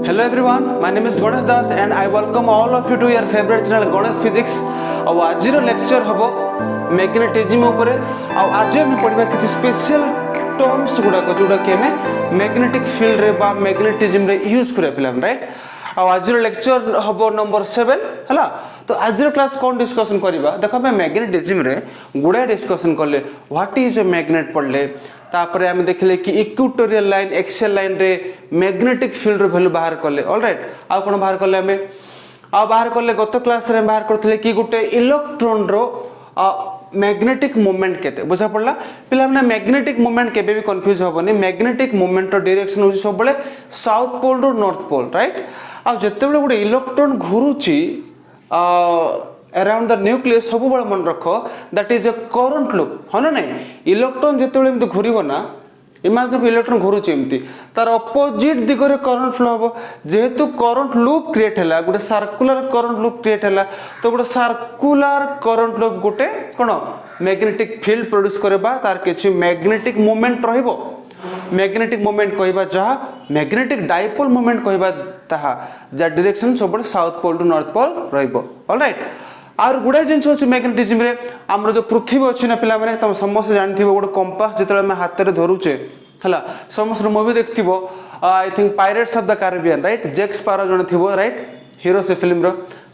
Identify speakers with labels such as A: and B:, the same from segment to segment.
A: Hello everyone, my name is Ganesh Das and I welcome all of you to your favorite channel Ganesh Physics. और आज lecture हम magnetism उपर आज हम पढ़ा किसी स्पेशल टर्म्स गुड़ाक जोटा कि आम मैग्नेटिक फील्ड रे बा मैग्नेटिज्म रे यूज करा पिलाम राइट। और आज लेक्चर हम नंबर 7 है। तो आज क्लास कौन डिस्कसन करवा देख आम मैग्नेटिज्म रे गुड़ाए डिस्कसन कले व्हाट इज ए मैग्नेट पढ़ले तापर आम देखले कि इक्वेटोरियल लाइन एक्सियल लाइन रे मैग्नेटिक फील्ड रो वैल्यू बाहर कले ऑलराइट। आ कोन बाहर कले आम आ बाहर कले गत क्लास रे बाहर करथिले कि गुटे इलेक्ट्रॉन रो मैग्नेटिक मोमेंट केते बुझा पड़ला पिला माने मैग्नेटिक मोमेंट केबे भी कंफ्यूज होबनी। मैग्नेटिक मोमेंट रो डायरेक्शन हो सब बळे साउथ पोल रो नॉर्थ पोल राइट। आ जते बळे गुटे इलेक्ट्रॉन घुरुची अराउंड द न्यूक्लियस सब बळे मन रखो that is a current loop हो ना नहीं। इलेक्ट्रॉन जते बळे एमती घुरिबो ना इमेजिन को इलेक्ट्रॉन घुरुची एमती तार अपोजिट दिगरे करंट फ्लो हो जेहेतु करंट लूप क्रिएट हैला गुटे सर्कुलर करंट लूप क्रिएट हैला तो गुटे सर्कुलर करंट लूप गुटे कोन मैग्नेटिक फील्ड प्रोड्यूस करबा तार किछि मैग्नेटिक मोमेंट रहइबो। मैग्नेटिक मोमेंट कहबा जहा मैग्नेटिक डाइपोल मोमेंट कहबा ताहा जा डायरेक्शन सब south pole to north pole रहइबो ऑलराइट। आर गुडा जिनस अछि मैग्नेटिज्म रे हमर जो पृथ्वी अछि ना पिला माने तम समस्त जानथिबो गोटे कंपास जेतले हम हाथ रे धरुचे हला समस्त मूवी देखथिबो I think pirates of the Caribbean right. Jack Sparrow जण थिबो राइट हीरो से फिल्म रो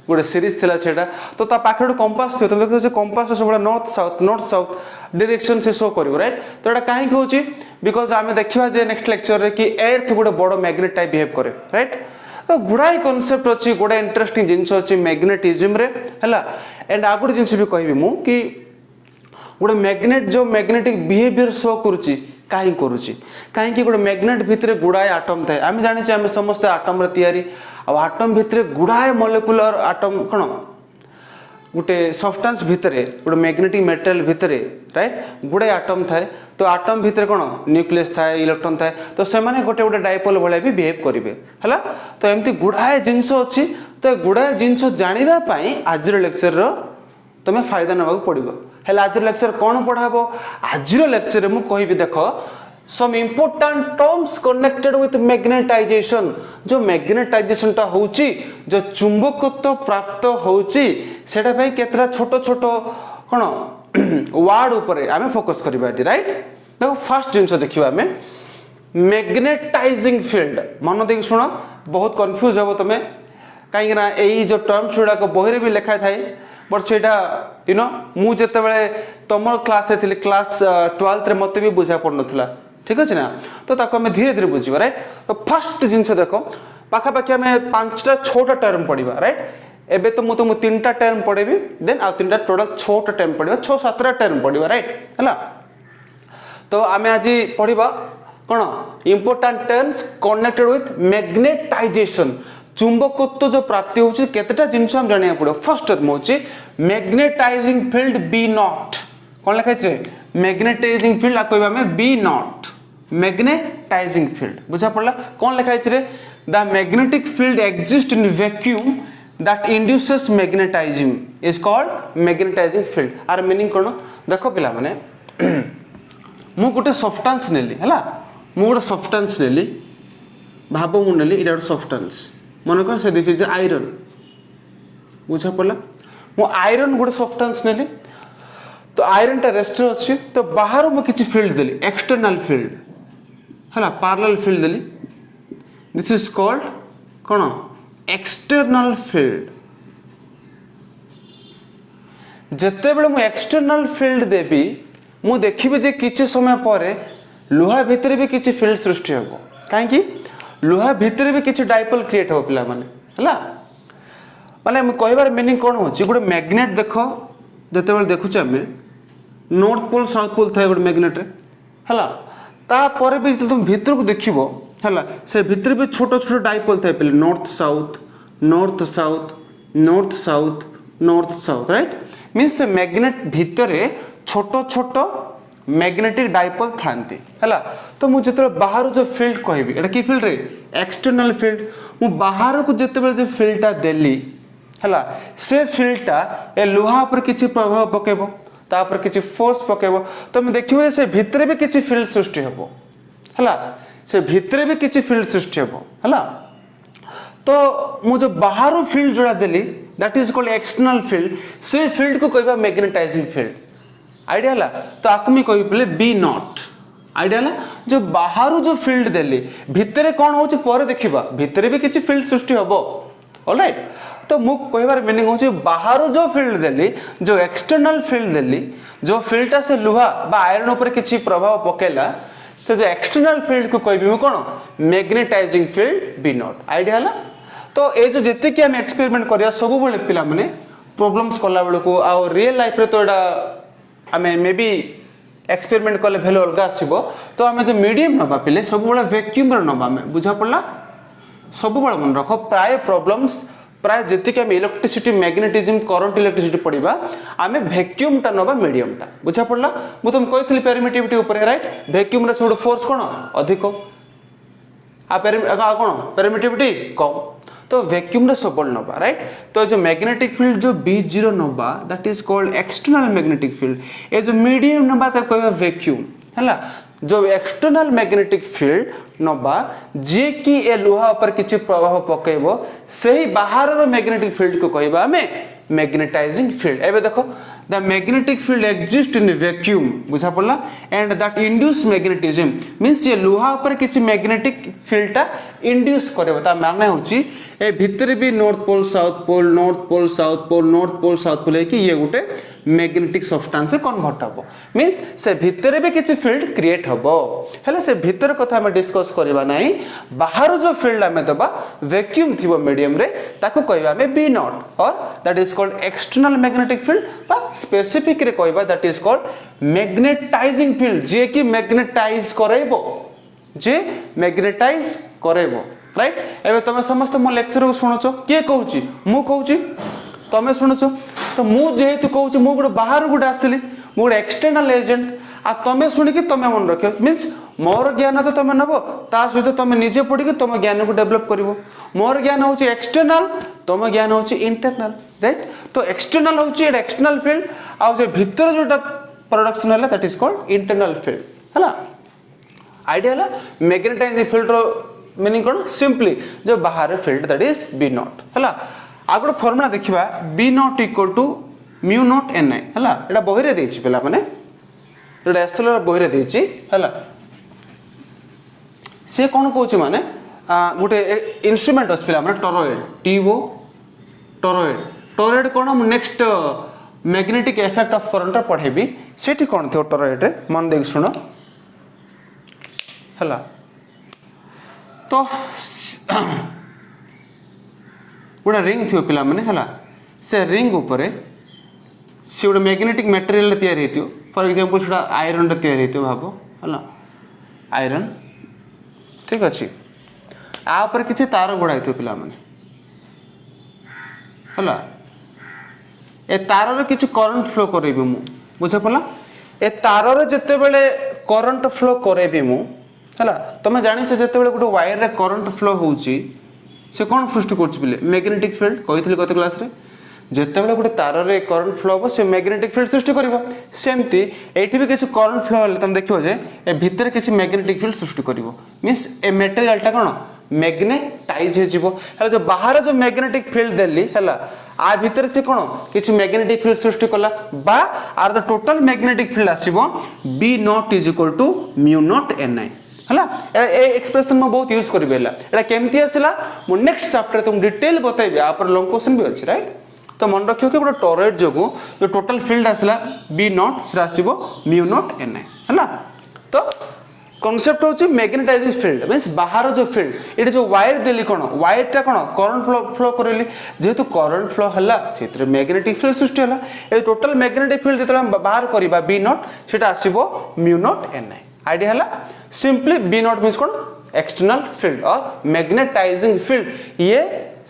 A: गोटे सीरीज थिला सेटा तो ता पाखरे गोटे कंपास थियो तो देखो से कंपास सब नॉर्थ साउथ डायरेक्शन से शो करिवो राइट। तो एटा काहे कहउची बिकॉज़ आमे देखिबा जे नेक्स्ट लेक्चर रे कि अर्थ गोटे बड़ मैग्नेट टाइप बिहेव करे राइट। तो गुड़ाई कॉन्सेप्ट अच्छी गोटे इंटरेस्टिंग जिनस अच्छी मैग्नेटिज्म रे हैला एंड आ गोटे जिनस भी कहबी मु कि गोटे मैग्नेट जो मैग्नेटिक बिहेवियर शो करूची काहे करूची काहे कि गोटे मैग्नेट भितरे गुड़ाए एटम थाए आमे जानि छै आमे समस्त एटम रे तयारी आ एटम भितरे गुड़ाए मॉलिक्यूलर एटम कोन गोटे सब्सटेंस भितरे गोटे मैग्नेटिक मेटेरियल भितरे राइट गुड़े एटम थाए तो एटम भितरे कोन न्यूक्लियस थाए इलेक्ट्रॉन थाए तो से माने गोटे गोटे डाइपोल भले भी बिहेव करिवे हला। तो एमती गुड़ाए जिंस अछि तो गुड़ाए जिंस जानिबा पई आज लेक्चर रो तमे फायदा नबाक पड़िबो हला। आज लेक्चर कोन पढाबो आज लेक्चर रे मु कहिबी देखो some important terms connected with magnetization जो मैग्नेटाइजेशन टा होउची जो चुंबकत्व प्राप्त होउची सेटा भाई केतरा छोटो छोटो कोन वर्ड ऊपर आमे फोकस करबा राइट। देखो फर्स्ट जिंस देखिबा आमे मैग्नेटाइजिंग फील्ड मन देख सुनो बहुत कंफ्यूज हो तमे काहे ना एई जो टर्म्स गुडा को बहिरे भी लिखा थाए बट सेटा यू नो मु जते बेले तमर क्लास हे थिले क्लास 12th रे मते भी बुझा पड़नथला ठीक अछि ना। तो ताको हमें धीरे धीरे बुझिबा राइट। तो फर्स्ट जिंस देखो पाखा पाखी हमें 5टा छोटा टर्म पढ़िबा राइट। एबे तो मु तीनटा टर्म पढ़ेबी देन आ तीनटा टोटल छोटा टर्म पढ़िबा 6-7टा टर्म पढ़िबा राइट हैला। तो आमे आज पढ़िबा कोन important terms connected with magnetisation चुंबकत्व जो प्राप्ति होची केतेटा जिंस हम जानिया पड़ो। फर्स्ट टर्म होची मैग्नेटाइजिंग फील्ड बी नॉट कोन लिखा छै मैग्नेटाइजिंग फील्ड आ कहबा में बी नॉट मैग्नेटाइजिंग फील्ड बुझा पड़ला कौन लिखा है the magnetic field exist in vacuum that induces magnetising is called magnetising field. आर मीनिंग कोन देखो पिला माने मु गोटे सब्सटेंस नेली हला मु गोटे सब्सटेंस नेली भाबो मु नेली इडा सब्सटेंस मन को से दिस इज आयरन बुझा पड़ला मु आयरन गोटे सब्सटेंस नेली तो आयरन टा रेस्टर अच्छी तो बाहर में किसी फील्ड देली एक्सटर्नल फील्ड है parallel field Delhi this is called कौन एक्सटर्नल फील्ड। जिते बड़े मुझे एक्सटर्नल फील्ड देवी मु देखी जे किसी समय पर लुहा भितर भी किसी फील्ड सृष्टि हम कहीं लुहा भितर भी किसी डाइपोल क्रिएट हो पिला माने माने कहबार मीनिंग कौन हो गोटे मैग्नेट देख जिते बड़े देखुचे आम नॉर्थ पोल साउथ पोल थाए गोटे मैग्नेट रे हला तापर भी तुम भीतर को देखिबो हला से भीतर भी छोटो छोटो डाइपोल थाए पहले north south north south north south north south right means से मैग्नेट भीतर छोटो छोटो मैग्नेटिक डाइपोल थांती हला। तो मु जते बाहर जो फील्ड कहबी एटा की फील्ड रे एक्सटर्नल फील्ड मु बाहर को जते बेले जो फील्डटा देली हला से फील्डटा ए लोहा पर किछि प्रभाव पकेबो तापर किछि फोर्स पकेबो तो मैं देखिबे से भितरे भी किछि फील्ड सृष्टि हेबो हला से भितरे भी किछि फील्ड सृष्टि हेबो हला। तो मु जो बाहर फील्ड जोड़ा देली that is called external field से फील्ड को कहबा मैग्नेटाइजिंग फील्ड आइडिया ला तो आकमी कहि पले बी नॉट आइडिया ला जो बाहर जो फील्ड देली भितरे कोन होची पर देखिबा भितरे भी किछि फील्ड सृष्टि हबो ऑलराइट तो मु कहबार मीनिंग होची बाहर जो फील्ड देली जो एक्सटर्नल फील्ड देली जो फील्डटा से लुहा बा आयरन ऊपर किछि प्रभाव पकेला तो जो एक्सटर्नल फील्ड को कहबी मु कोन magnetising field B naught idea ला तो ए जो जते कि हम एक्सपेरिमेंट करिया सब बेले पिला माने प्रॉब्लम्स कला बेले को आ रियल लाइफ रे तो एडा हमें मे बी एक्सपेरिमेंट कले भेलो अलगा आसीबो तो हमें जो मीडियम नबा पिले सब बेले वैक्यूम रे नबा में बुझा पड़ला सब बेले मन रखो प्राय प्रॉब्लम्स प्राय जति कि हम इलेक्ट्रिसिटी मैग्नेटिज्म करंट इलेक्ट्रिसिटी पढ़िबा आमे वैक्यूम टा नबा मीडियम टा बुझा पड़ला मु तुम कहथली परमिटिविटी ऊपर राइट वैक्यूम रे सब फोर्स कोन अधिक आ कोन परमिटिविटी कम तो वैक्यूम रे सबल नबा राइट तो जो मैग्नेटिक फील्ड जो B0 नबा that is called external magnetic field ए जो मीडियम नबा त कहबा वैक्यूम हला जो एक्सटर्नल मैग्नेटिक फील्ड नबा जे कि ए लोहा पर किछि प्रभाव पकेबो सही बाहर रो मैग्नेटिक फील्ड को कहबा हमें मैग्नेटाइजिंग फील्ड एबे देखो the magnetic field exists in a vacuum बुझा पड़ला and that induce magnetism means ये लोहा पर किसी magnetic field टा induce करे बता माने होची ए भीतर भी north pole south pole north pole south pole north pole south pole कि ये गुटे मैग्नेटिक सब्सटेंस कन्वर्ट हबो मींस से भीतर भी किसी फील्ड क्रिएट हबो हेले से भीतर कथा हम डिस्कस करबा नाही बाहर जो फील्ड हमें दबा वैक्यूम थिबो मीडियम रे ताको कहबा हमें बी नॉट और that is called external magnetic field बा स्पेसिफिक रे कहबा that is called magnetising field जे कि मैग्नेटाइज करेबो जे मैग्नेटाइज करेबो राइट एबे तमे समस्त मो लेक्चर को सुनछो के कहूची मु कहूची तमे सुनछो तो मु जेहेतु कहूची मु गुड बाहर गुड आसली मु गुड एक्सटर्नल एजेंट आ तमे सुनी कि तमे मन रखियो मींस मोर ज्ञान तो तमे नबो ता सहित तमे निजे पढी कि तमे ज्ञान को डेवलप करिवो मोर ज्ञान होची एक्सटर्नल तमे ज्ञान होची इंटरनल राइट तो एक्सटर्नल होची एड एक्सटर्नल फील्ड आ जे भीतर जोटा प्रोडक्शन हला that is called internal field हला आइडिया ला मैग्नेटाइजिंग फील्ड रो मीनिंग कोन सिंपली जो बाहर field that is B not हला आगो फार्मूला देखिबा B not equal to mu not ni हला एटा बही रे देछि पेला माने एटा एसएल बही रे देछि हला से कोन कहूछि माने गुटे इंस्ट्रूमेंट अस पेला माने टॉरॉइड टीओ टॉरॉइड कोन हम next magnetic effect of current पढेबी सेठी कोन थियो टॉरॉइड रे मन देख सुनो हला तो गोटे रिंग थी पिला माने हला से रिंग ऊपर से गोटे मैग्नेटिक मटेरियल तैयारी हेतियो फॉर एग्जांपल सेटा आयरन रे तैयारी हेतियो भाबो हला आयरन ठीक अछि आ ऊपर किछि तार गोडा हेतियो पिला माने हला ए तार रे किछि करंट फ्लो करेबी मु बुझे पला ए तार रे जते बेले करंट फ्लो करेबी मु हला तमे जानि छ जते बेले गोटे वायर रे करंट फ्लो होउची से कौन सृष्टि कर मैग्नेटिक फील्ड कही गत क्लास रे जिते बड़े गोटे तार रे करंट फ्लो हम से मैग्नेटिक फील्ड सृष्टि कर सेमती एठी भी किसी करंट फ्लो हेले तुम देखियो जे ए भीतर किसी मैग्नेटिक फील्ड सृष्टि करिवो मींस ए मटेरियलटा कोन मैग्नेटाइज हे जिवो हेले जो बाहर जो मैग्नेटिक फील्ड देली हला आ भीतर से कोन किसी मैग्नेटिक फील्ड सृष्टि कला बा आर द टोटल मैग्नेटिक फील्ड आसीबो B naught is equal to mu not ni हला ए एक्सप्रेशन में बहुत यूज करबे हला एटा केमती आसला मु नेक्स्ट चैप्टर तुम डिटेल बताइबे आ पर लॉन्ग क्वेश्चन भी अछि राइट तो मन रखियो कि गोटे टॉरॉइड जोगु जो टोटल फील्ड आसला बी नॉट से आसीबो म्यू नॉट ni हला तो कांसेप्ट होची मैग्नेटाइजिंग फील्ड मींस बाहर जो फील्ड एटे जो वायर देली कोन वायर टा कोन करंट फ्लो करली जेहेतु करंट फ्लो हला क्षेत्र मैग्नेटिक फील्ड सृष्टि हला ए टोटल मैग्नेटिक फील्ड जतला बाहर करिबा बी नॉट सेटा आसीबो म्यू नॉट ni आइडिया हला सिंपली बी नॉट मींस कोन एक्सटर्नल फील्ड और मैग्नेटाइजिंग फील्ड ये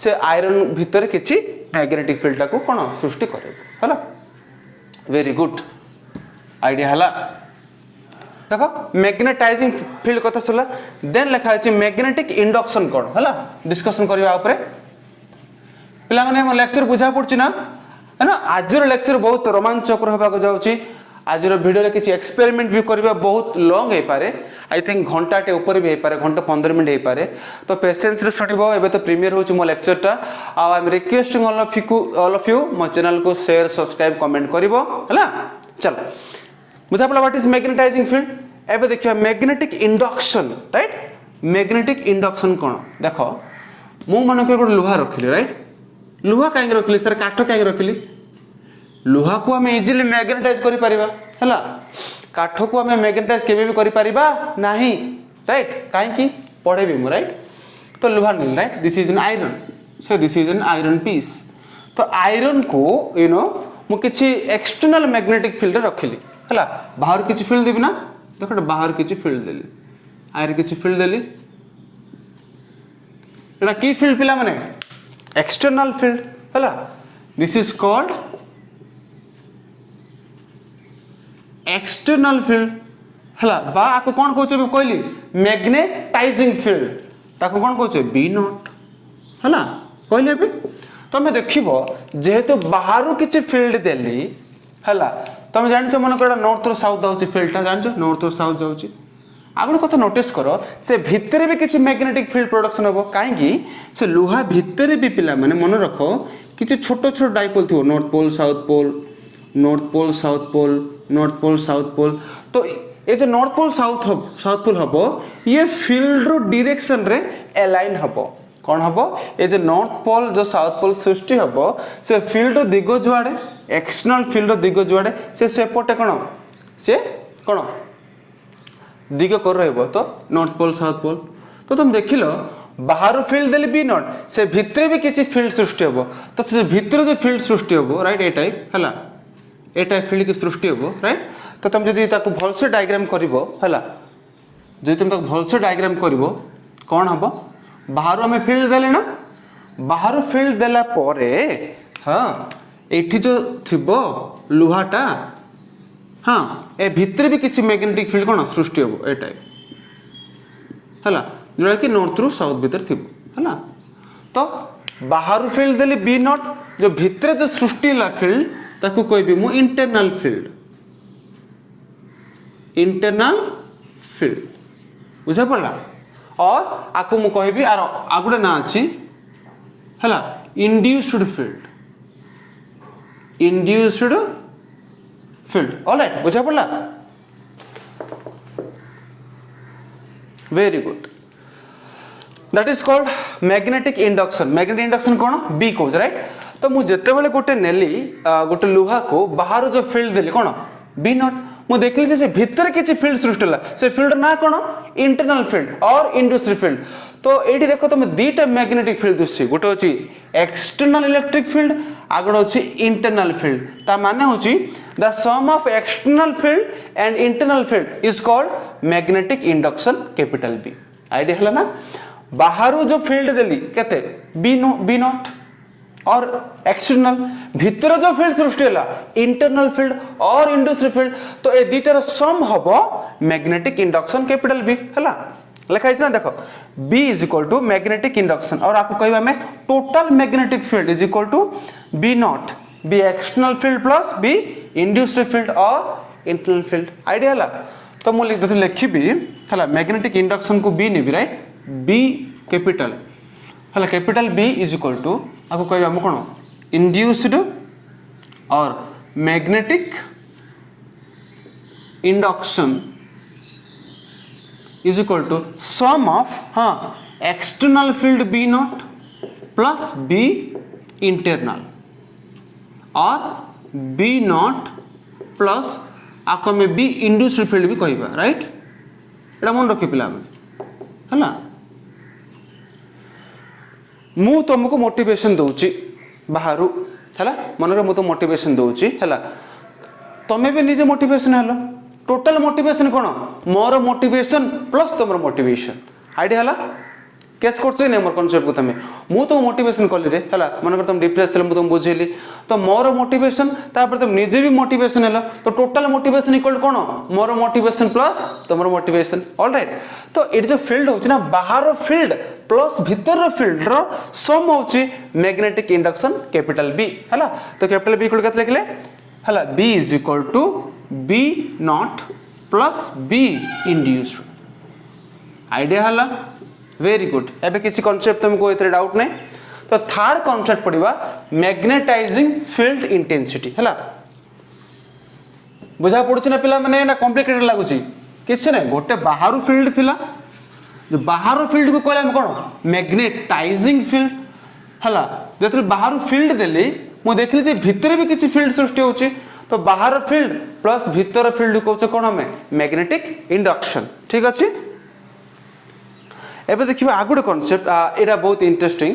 A: से आयरन भीतर किछि मैग्नेटिक फील्ड को कोन सृष्टि करे हला वेरी गुड आइडिया हला देखो मैग्नेटाइजिंग फील्ड कथा सला देन लिखा अछि मैग्नेटिक इंडक्शन कोन हला डिस्कशन करबा ऊपर पिला माने हम लेक्चर बुझा पड़छि ना है ना आज रो लेक्चर बहुत रोमांचक रहबा को जाउछि आज वीडियो रे किछि एक्सपेरिमेंट भी करबा बहुत लॉन्ग हे पारे आई थिंक घंटाटे ऊपर भी पारे घंटा 15 मिनट हो पारे तो पेशेंस रे सुनिबो एबे तो प्रीमियर होची मो लेक्चर टा I am requesting all of you मो चैनल को शेयर सब्सक्राइब कमेंट करिवो हला चलो मुझे आपला व्हाट इज मैग्नेटाइजिंग फील्ड एबे देखियो magnetic induction right magnetic induction कोन देखो मु मन के गोटे लोहा रखिली राइट लोहा काहे रखिली सर काठ काहे रखिली लोहा को हम इजीली मैग्नेटाइज करि परिबा हला काठ को हम मैग्नेटाइज केबे भी करि परिबा नाही राइट काहे की पढ़े भी मु राइट तो लोहा नील right this is an iron so this is an iron piece तो आयरन को यू नो मु किछि एक्सटर्नल मैग्नेटिक फील्ड रखिली हला बाहर किछि फील्ड देबी ना देखो बाहर किछि फील्ड देली आयर किछि फील्ड देली एटा की फील्ड पिला माने एक्सटर्नल फील्ड हला this is called external field हला बा आको कोन कहउछे कहली मैग्नेटाइजिंग फील्ड ताको कोन कहउछे बी नॉट हला कहले बे तमे देखिबो जेहेतु बाहरु किछि फील्ड देली हला तमे जानछो मन कोडा नॉर्थ रो साउथ जाउची फील्ड ता जानछो नॉर्थ रो साउथ जाउची आगुन कथा नोटिस करो से भितर भी किछि मैग्नेटिक फील्ड प्रोडक्शन होबो काहे की से लोहा भितर भी पिला माने मन रखो किछि छोटो छोटो डाइपोल थिबो north pole south pole north pole south pole north pole south pole तो ये जो नॉर्थ पोल साउथ पोल हबो ये फील्ड रो डायरेक्शन रे अलाइन हबो कोन हबो ये जो नॉर्थ पोल जो साउथ पोल सृष्टि हबो से फील्ड रो दिगो जुआडे एक्सटर्नल फील्ड रो दिगो जुआडे से सेपटे कोन दिग कर रहबो तो नॉर्थ पोल साउथ पोल तो तुम देखिलो बाहर फील्ड देले बी नॉट से भितरे भी किछि फील्ड सृष्टि होबो तो से भितरे जो फील्ड सृष्टि होबो राइट ए टाइप हला ए टाइप फील्ड की सृष्टि होबो राइट तो तुम जदी ताको भल से डायग्राम करिवो हला जदी तुम ताको भल से डायग्राम करिवो कोन हबो बाहर हमें फील्ड देले ना बाहर फील्ड देला परे हां एठी जो थिबो लोहाटा हाँ ए भितर भी किसी मैग्नेटिक फील्ड कोन सृष्टि होबो ए टाइप हला जोड़ा कि नॉर्थ रु साउथ भीतर थिबो हला तो बाहर फील्ड देली बी नॉट जो भितर जो सृष्टि ला फील्ड ताको कहबी मु इंटरनल फील्ड बुझा पड़ला और आको मु कहबी आर आगुडे ना अछि हला इंड्यूस्ड फील्ड ऑलराइट बुझा पड़ला very good that is called magnetic induction कोन बी कोज राइट तो मु जते बेले गोटे नेली गोटे लोहा को बाहर जो फील्ड देली कोन बी नॉट मु देखली से भीतर किछि फील्ड सृष्टि होला से फील्ड ना कोन इंटरनल फील्ड और इंड्यूस्ड फील्ड तो एठी देखो तुम दीटा मैग्नेटिक फील्ड दुछि गोटे होछि एक्सटर्नल इलेक्ट्रिक फील्ड आगड होछि इंटरनल फील्ड ता माने होछि the sum of external field and internal field is called magnetic induction capital B idea हला ना बाहर जो फील्ड देली केते बी नॉट और एक्सटर्नल भीतर जो फील्ड सृष्टि होला इंटरनल फील्ड और इंड्यूस्ड फील्ड तो ए दीटार सम हबो मैग्नेटिक इंडक्शन कैपिटल बी हला लिखा है ना देखो B is equal to magnetic induction और आपको कहबा में total magnetic field is equal to B not B external field plus B induced field और इंटरनल फील्ड आईडिया हला तो मु लिखिबी हला मैग्नेटिक इंडक्शन को B नेबी राइट B कैपिटल हला capital B is equal to आपको कहबा हम कोन इंड्यूस्ड और magnetic induction is equal to sum of external field B naught plus B internal और B naught plus आपको में B induced field भी कहिबा राइट एटा मन रखि पिला हला मु तुमको मोटिवेशन दउची बाहरु हला मन रे मु तो मोटिवेशन दउची हला तमे भी निजे मोटिवेशन हलो टोटल मोटिवेशन कोन मोर मोटिवेशन प्लस तुमर मोटिवेशन आईडिया हला कैच करछे ने मोर कांसेप्ट को तमे मु तो मोटिवेशन कली रे हला मन कर तुम डिप्रेस मु तुम बुझेली तो मोर मोटिवेशन तापर तुम निजे भी मोटिवेशन हला तो टोटल मोटिवेशन इक्वल कोन मोर मोटिवेशन प्लस तुमर मोटिवेशन ऑलराइट तो इट जो फील्ड होची ना बाहर फील्ड प्लस भीतर फील्ड रो सम होची मैग्नेटिक इंडक्शन कैपिटल बी हला तो कैपिटल बी इक्वल केते लिखले हला B is equal to B naught plus B induced idea हला वेरी गुड एबे किसी कांसेप्ट तुमको एतरे डाउट नहीं तो थर्ड कांसेप्ट पड़िबा मैग्नेटाइजिंग फील्ड इंटेंसिटी हला बुझा पड़ुछ ना पिला माने ना कॉम्प्लिकेटेड लागुची किछ नै गोटे बाहरु फील्ड थिला जो बाहर फील्ड को कहले हम कोन मैग्नेटाइजिंग फील्ड हला जेतले बाहर फील्ड देली मु देखली जे भितर भी किछि फील्ड सृष्टि होची तो बाहर फील्ड प्लस भीतर फील्ड को कोन हमें मैग्नेटिक इंडक्शन ठीक अछि एबे देखिबा आगुडे कांसेप्ट एटा बहुत interesting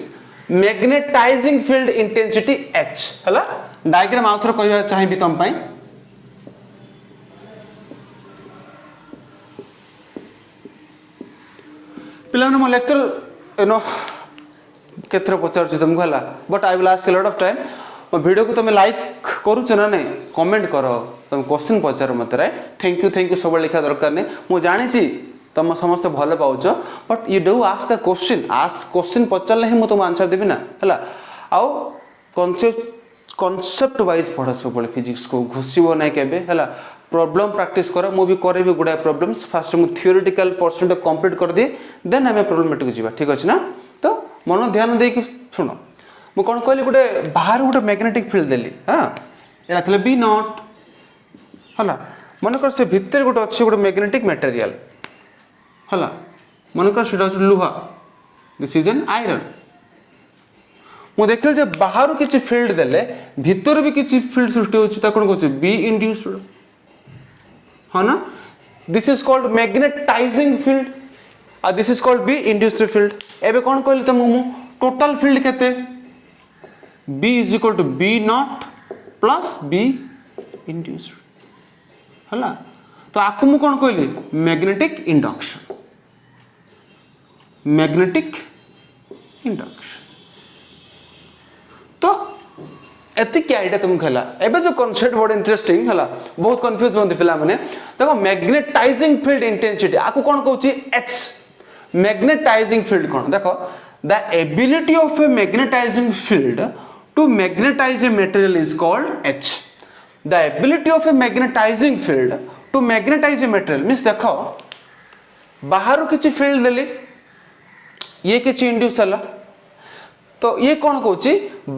A: magnetising field intensity H हला डायग्राम आउथर कहया चाहिबी तम पई पिला मो लेक्चर यू नो केथर पचार तुमको हला but I will ask a lot of time मो वीडियो को तुम लाइक करूछ ना नहीं कमेंट करो तुम क्वेश्चन पचार मत राइट थैंक यू सब लिखा दरकार नहीं मु जानी छी तुम समस्त भल पाउछ but you do ask the question पचारले ही मु तुम आंसर देबी ना हला आउ कॉन्सेप्ट वाइज पढ़ सब फिजिक्स को घुसिबो नै केबे हला प्रॉब्लम प्रैक्टिस कर मु भी करे भी गुडा प्रॉब्लम्स फर्स्ट मु थियोरेटिकल पोर्शन कंप्लीट कर दे देन हमें प्रॉब्लमेटिक जीवा ठीक अछि ना तो मन ध्यान दे कि सुनो मु कोन कहली गुडे बाहर गुडे मैग्नेटिक फील्ड देली हां एटा थले बी नॉट हला मन कर से भीतर गुडे अछि गुडे मैग्नेटिक मटेरियल हला मन कर सेटा लुहा दिस इज एन आयरन मु देखल जे बाहर किछि फील्ड देले भीतर भी किछि फील्ड सृष्टि होछि त कोन कहछि बी इंड्यूस्ड हाँ ना this is called magnetising field और this is called B induced field एबे कोन कहली तुम मु टोटल फील्ड केते B is equal to B naught plus B induced हला तो आकु मु कोन कहली मैग्नेटिक इंडक्शन तो एतिक आइडिया तुम खला एबे जो कांसेप्ट बड़ इंटरेस्टिंग हला बहुत कंफ्यूज होंदे पिला माने देखो मैग्नेटाइजिंग फील्ड इंटेंसिटी आकु कोन कहउची H मैग्नेटाइजिंग फील्ड कोन देखो the ability of a magnetising field to magnetise a material is called H the ability of a magnetising field to magnetise a material means देखो बाहर किछि फील्ड देली ये किछि इंड्यूस हला तो ये कौन कहूची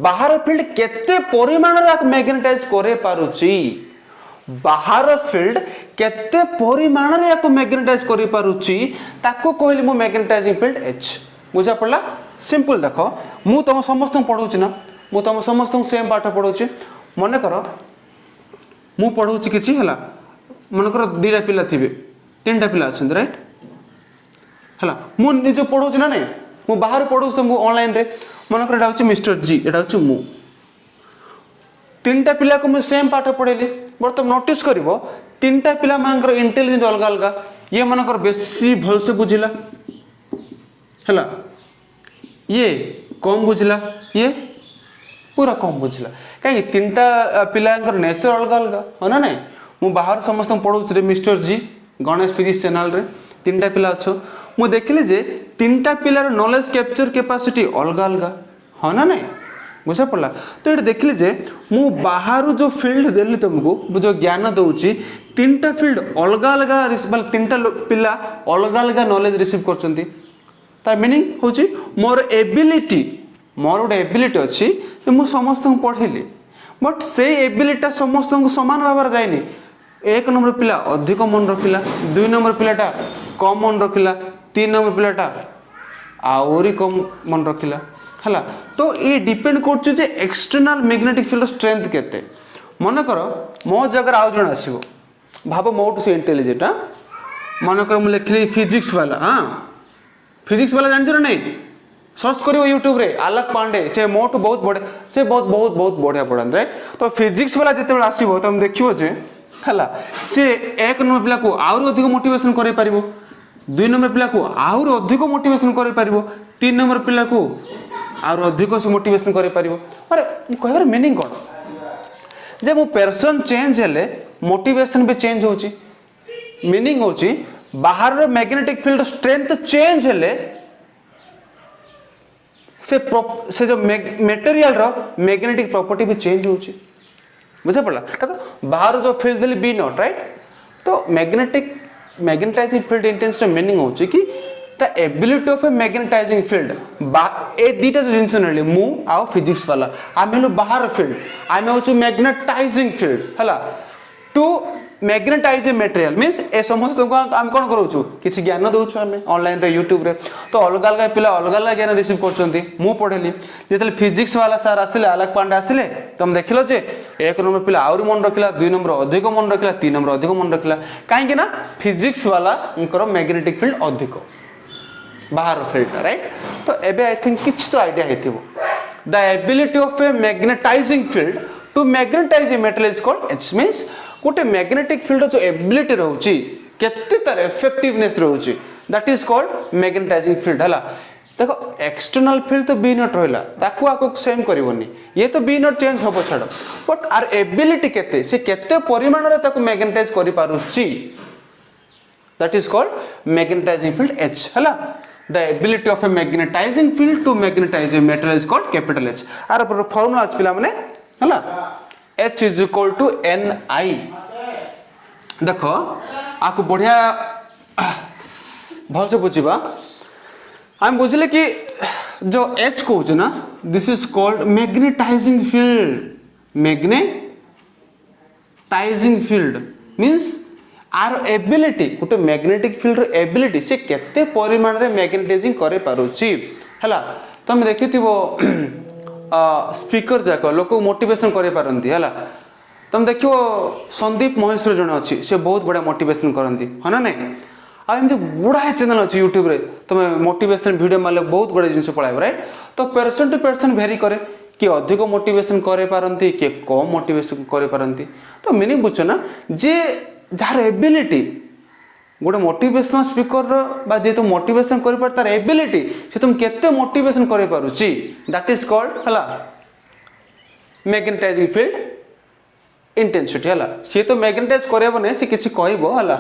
A: बाहर फील्ड केते परिमाण रे मैग्नेटाइज करे पारुची बाहर फील्ड केते परिमाण रे को मैग्नेटाइज करे पारुची ताको कहली मु मैग्नेटाइजिंग फील्ड H बुझा पड़ला सिंपल देखो मु तुम समस्त पढौची ना मु तुम समस्त सेम पाठ पढौची मन करो मु पढौची किछि हला मन करो दीटा पिला थिबे तीनटा पिला अछन राइट हला मु निजो पढौची ना नहीं मु बाहर पढौछ तो मु ऑनलाइन रे मन कर एटा मिस्टर जी एटा मु तीनटा पिला को मु सेम पाठ पढेली बट तुम नोटिस करिवो तीनटा पिला मानकर इंटेलिजेंस अलग अलग ये मानकर बेसी भल से बुझिला हला ये कम बुझिला ये पूरा कम बुझिला काहे तीनटा पिलांकर नेचर अलग अलग हो ना नहीं मु बाहर समस्त पढौछ रे मिस्टर जी गणेश फिजिक्स चैनल रे तीनटा पिला अछो मु देखली जे तीनटा पिलार नॉलेज कैप्चर कैपेसिटी अलग अलग हाँ ना नहीं बुझा पड़ला तो ये देखली जे मु बाहर जो फील्ड देली तुमको जो ज्ञान दउची तीनटा फील्ड अलग अलग मतलब तीनटा पिला अलग अलग नॉलेज रिसीव करचंती तार मीनिंग होची मोर एबिलिटी मोर गोटे एबिलिटी अच्छी मु समस्त पढ़ेली बट से एबिलिटी समस्त समान भाव जाएनि एक नंबर पिला अधिक मन रखिला दुई नंबर पिलाटा कम मन रखिला तीन नंबर पिलाटा आउरी कम मन रखिला हला तो ये डिपेंड करछ जे एक्सटर्नल मैग्नेटिक फील्ड स्ट्रेंथ केते मन कर मो जगह आउ जण आसीबो भाबो मोटू से इंटेलिजेंट मन कर मु लिखली फिजिक्स वाला हां फिजिक्स वाला जान छ नहीं सर्च करियो यूट्यूब रे आलोक पांडे से मोटू बहुत बड़े से बहुत बढ़िया पढ़ान रे तो फिजिक्स वाला जते बेला आसीबो तुम देखियो जे हला से एक नंबर पिला को आउर अधिक मोटिवेशन करे पारिबो दुई नंबर पिला को आउर अधिक मोटिवेशन करे पारिबो तीन नंबर पिला को आउर अधिक से मोटिवेशन करे पारिबो अरे कहबार मीनिंग कोन जे मो पर्सन चेंज हेले मोटिवेशन भी चेंज होची मीनिंग होची बाहर रो मैग्नेटिक फील्ड स्ट्रेंथ चेंज हेले से जो मटेरियल रो मैग्नेटिक प्रॉपर्टी भी चेंज होची बुझा पड़ला देखो बाहर जो फील्ड देली बी नॉट राइट तो मैग्नेटाइजिंग फील्ड इंटेंसिटी मीनिंग होची कि the ability of a magnetising field ए दीटा जो जिनस नेली मु आ फिजिक्स वाला आम हेलु बाहर फील्ड आम हूँ मैग्नेटाइजिंग फील्ड है to magnetise a material means a समस्त को आम कौन करूँ किसी ज्ञान दौर आम ऑनलाइन रे यूट्यूब रे तो अलग अलग पिला अलग अलग ज्ञान रिसीव कर पढ़ेली जो फिजिक्स वाला सार आसिले आलोक पांडे आसिले तुम देख लो जे एक नंबर पिला आउरी मन रखिला 2 नंबर अधिक मन रखिला 3 नंबर अधिक मन रखिला कहीं ना फिजिक्स वाला मैग्नेटिक फील्ड अधिक बाहर फील्ड राइट तो एबे आई थिंक किछ तो आइडिया हेतिबो the ability of a magnetising field to magnetise a metal is called H means गोटे मैग्नेटिक फील्ड जो एबिलिटी रहउची केते तार इफेक्टिवनेस रहउची that is called magnetising field हला देखो एक्सटर्नल फील्ड तो बी नॉट रहला ताकू आको सेम करबोनी ये तो बी नॉट चेंज होबो छाडो बट आर एबिलिटी केते से केते परिमाण रे ताकू मैग्नेटाइज करि पारुची that is called magnetising field H हला the ability of a magnetizing field to magnetize a metal is called capital H आर फॉर्मूला आज पिला माने हला H is equal to Ni देखो आपको बढ़िया भल से बुझीबा हम बुझले कि जो H कहूँ ना this is called magnetising field means आर एबिलिटी गोटे मैग्नेटिक फील्ड एबिलिटी से केते परिमाण रे मैग्नेटाइजिंग करे पारुची हला तुम देखिथिबो स्पीकर जाक लोक मोटिवेशन करे पारंती हला तुम देखियो संदीप महेश्वर जन अछि से बहुत बड़ा मोटिवेशन करंती है ना नहीं आ एमती गुड़ा चैनल अछि यूट्यूब रे तुम मोटिवेशन वीडियो माले बहुत गुड़ा जिंस पळाइबो राइट तो पर्सन टू पर्सन वेरी करे कि अधिक मोटिवेशन करे पारंती कि कम मोटिवेशन करे पारंती तो मीनिंग बुझो ना जे जार एबिलिटी गोटे मोटिवेशनल स्पीकर बा जे तो मोटिवेशन कर पार तार एबिलिटी से तुम केते मोटिवेशन करे पारुची दैट इज कॉल्ड हला मैग्नेटाइजिंग फील्ड इंटेंसिटी हला से तो मैग्नेटाइज करबो नै से किछि कहबो हला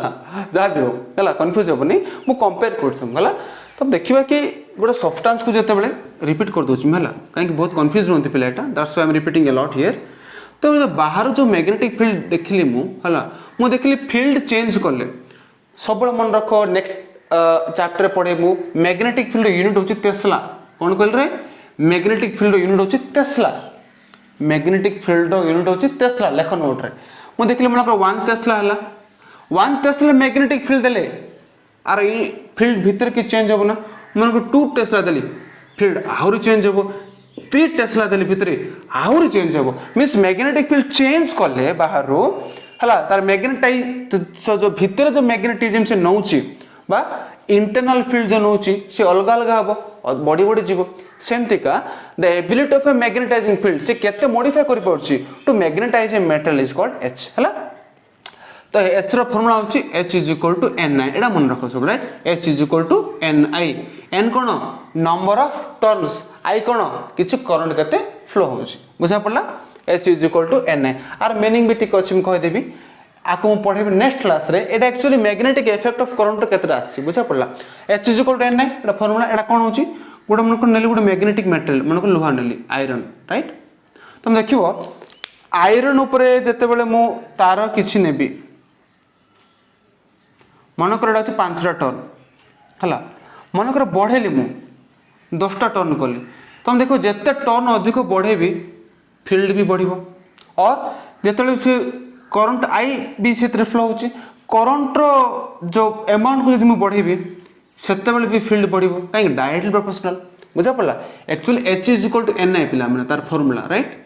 A: जा भी हो हला कंफ्यूज होबो नै मु कंपेयर करछम हला तब देखिबा कि गोटे सब्सटेंस को जते बेले रिपीट कर दोछि हला काहे कि बहुत कंफ्यूज होंती पिला एटा that's why I am repeating a lot here तो जो बाहर जो मैग्नेटिक फील्ड देखली मु हला मु देखली फील्ड चेंज करले सब मन रख नेक्स्ट चैप्टर पढ़े मु मैग्नेटिक फील्ड यूनिट होची टेस्ला कोन कहल रे मैग्नेटिक फील्ड यूनिट होची टेस्ला मैग्नेटिक फील्ड यूनिट होची टेस्ला लेख नोट रे मु देखली मन 1 टेस्ला हला 1 टेस्ला मैग्नेटिक फील्ड देले आर ई फील्ड भीतर की चेंज होबो ना मन 2 टेस्ला देली फील्ड आउरी चेंज होबो 3 टेस्ला देली भीतर आउरी चेंज होबो मींस मैग्नेटिक फील्ड चेंज करले बाहरो हला तार मैग्नेटाइज जो भीतर जो मैग्नेटिज्म से नौची बा इंटरनल फील्ड जो नौची से अलग अलग हबो बॉडी बॉडी जीवो सेमती का the ability of a magnetising field से केते मॉडिफाई करि पड़छि to magnetise a metal is called H हला तो H रो फार्मूला होछि H is equal to Ni एडा मन रखो सब right H is equal to Ni N कोन नंबर ऑफ टर्न्स I कोन किछ करंट केते फ्लो होछि बुझा पड़ला H is equal to Ni आर मीनिंग भी ठीक अछि म कहि देबी आको म पढेबी नेक्स्ट क्लास रे एटा actually magnetic effect of current केतरा आछि बुझा पड़ला H is equal to Ni एटा फार्मूला एटा कोन होछि गोटे मन को नेली गोटे मैग्नेटिक मेटेरियल मन को लोहा नेली आयरन राइट तुम देखिबो आयरन ऊपर जते बेले मु तार किछि नेबी मन कर एटा 5टा टर्न हला मन कर बढ़ेली मु 10टा टर्न कली तुम देखो जते टर्न अधिक बढ़ेबी फील्ड भी बढ़िबो और जेतले से करंट आई भी क्षेत्र फ्लो होची करंट रो जो अमाउंट को यदि मु बढ़ेबी सेते बेले भी फील्ड बढ़िबो काहे डायरेक्टली प्रोपोर्शनल बुझा पड़ला actually H is equal to Ni पिला माने तार फार्मूला राइट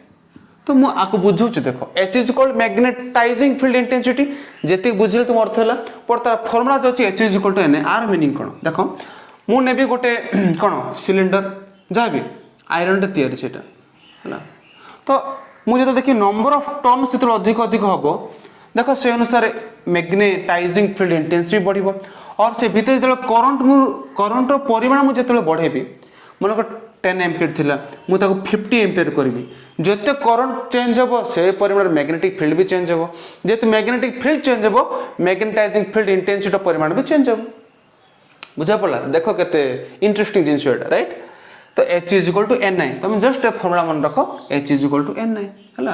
A: तो मु आको बुझौछ देखो H is equal magnetising field intensity जेति बुझले तुम अर्थ होला पर तार फार्मूला जो अछि H is equal to Ni आर मीनिंग कोन देखो मु नेबी गोटे कोन सिलिंडर जाबी आयरन टे तयारी सेटा हला तो मुझे तो देखिए नंबर ऑफ टर्न जिते अधिक अधिक हम देखो से अनुसार मैग्नेटाइजिंग फील्ड इंटेंसिटी बढ़िबो और से भीतर जो करंट परिमाण मुझे बढ़ेबी मन को 10 एम्पियर थिला मु ताको 50 एम्पियर करबी जते करंट चेंज होबो से परिमाण मैग्नेटिक फील्ड भी चेंज होबो जते मैग्नेटिक फील्ड चेंज होबो मैग्नेटाइजिंग फील्ड इंटेंसिटी परिमाण भी चेंज होबो बुझा पड़ला देखो केते इंटरेस्टिंग जिंस एटा राइट तो H is equal to Ni तुम जस्ट ए फार्मूला मन रखो H is equal to Ni हला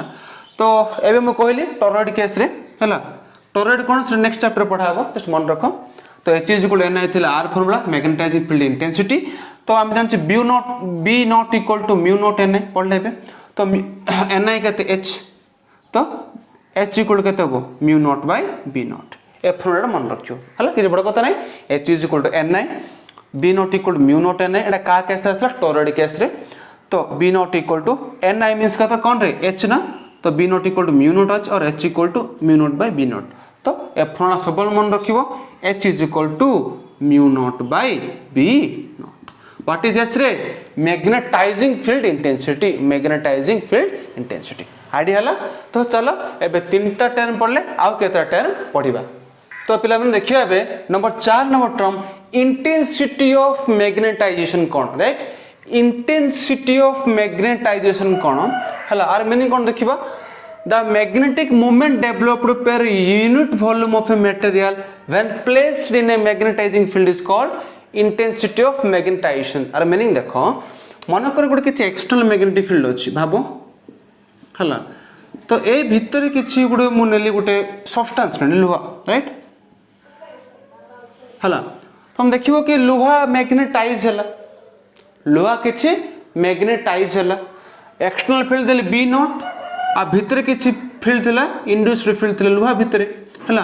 A: तो एबे मु कहली टॉरॉइड केस रे हला टॉरॉइड कोन से नेक्स्ट चैप्टर पढाबो जस्ट मन रखो तो तो H इज इक्वल Ni थिला आर फॉर्मूला मैग्नेटाइजिंग फील्ड इंटेंसिटी तो आम जानछे B not equal to mu not Ni पढ़ले बे तो Ni केते H तो H इक्वल केते हो mu not by B not ए फॉर्मूला मन रखियो हला किछ बड़ कथा नै H is equal to Ni B not equal to mu not Ni एटा का केस रे आसला टॉरॉइड केस रे तो B not equal to Ni means का तो कौन रे H ना तो B not equal to mu not H और H equal to mu not by B not तो ए फॉर्मूला सबल मन रखिबो H is equal to mu not by B not what is H रे magnetising field intensity magnetising field intensity idea हला तो चलो एबे तीनटा टर्म पढ़ले आउ केता टर्म पढ़िबा तो पिला मन देखिया एबे number 4 number term intensity of magnetisation कोन राइट इंटेंसिटी ऑफ मैग्नेटाइजेशन कोन हला आर मीनिंग कोन देखिबा the magnetic moment developed per unit volume of a material when placed in a magnetizing field is called intensity of magnetization आर meaning देखो मन कर गोटे किछि एक्सटर्नल मैग्नेटिक फील्ड अछि भाबो हला तो ए भितर किछि गुडे मु नेली गोटे सब्सटेंस ने लुहा राइट हला तो हम देखिबो कि लुहा मैग्नेटाइज हला लुहा किछि मैग्नेटाइज हला एक्सटर्नल फील्ड देली बी नॉट आ भितर किछि फील्ड थिला इंड्यूस्ड फील्ड थिला लुहा भितर हला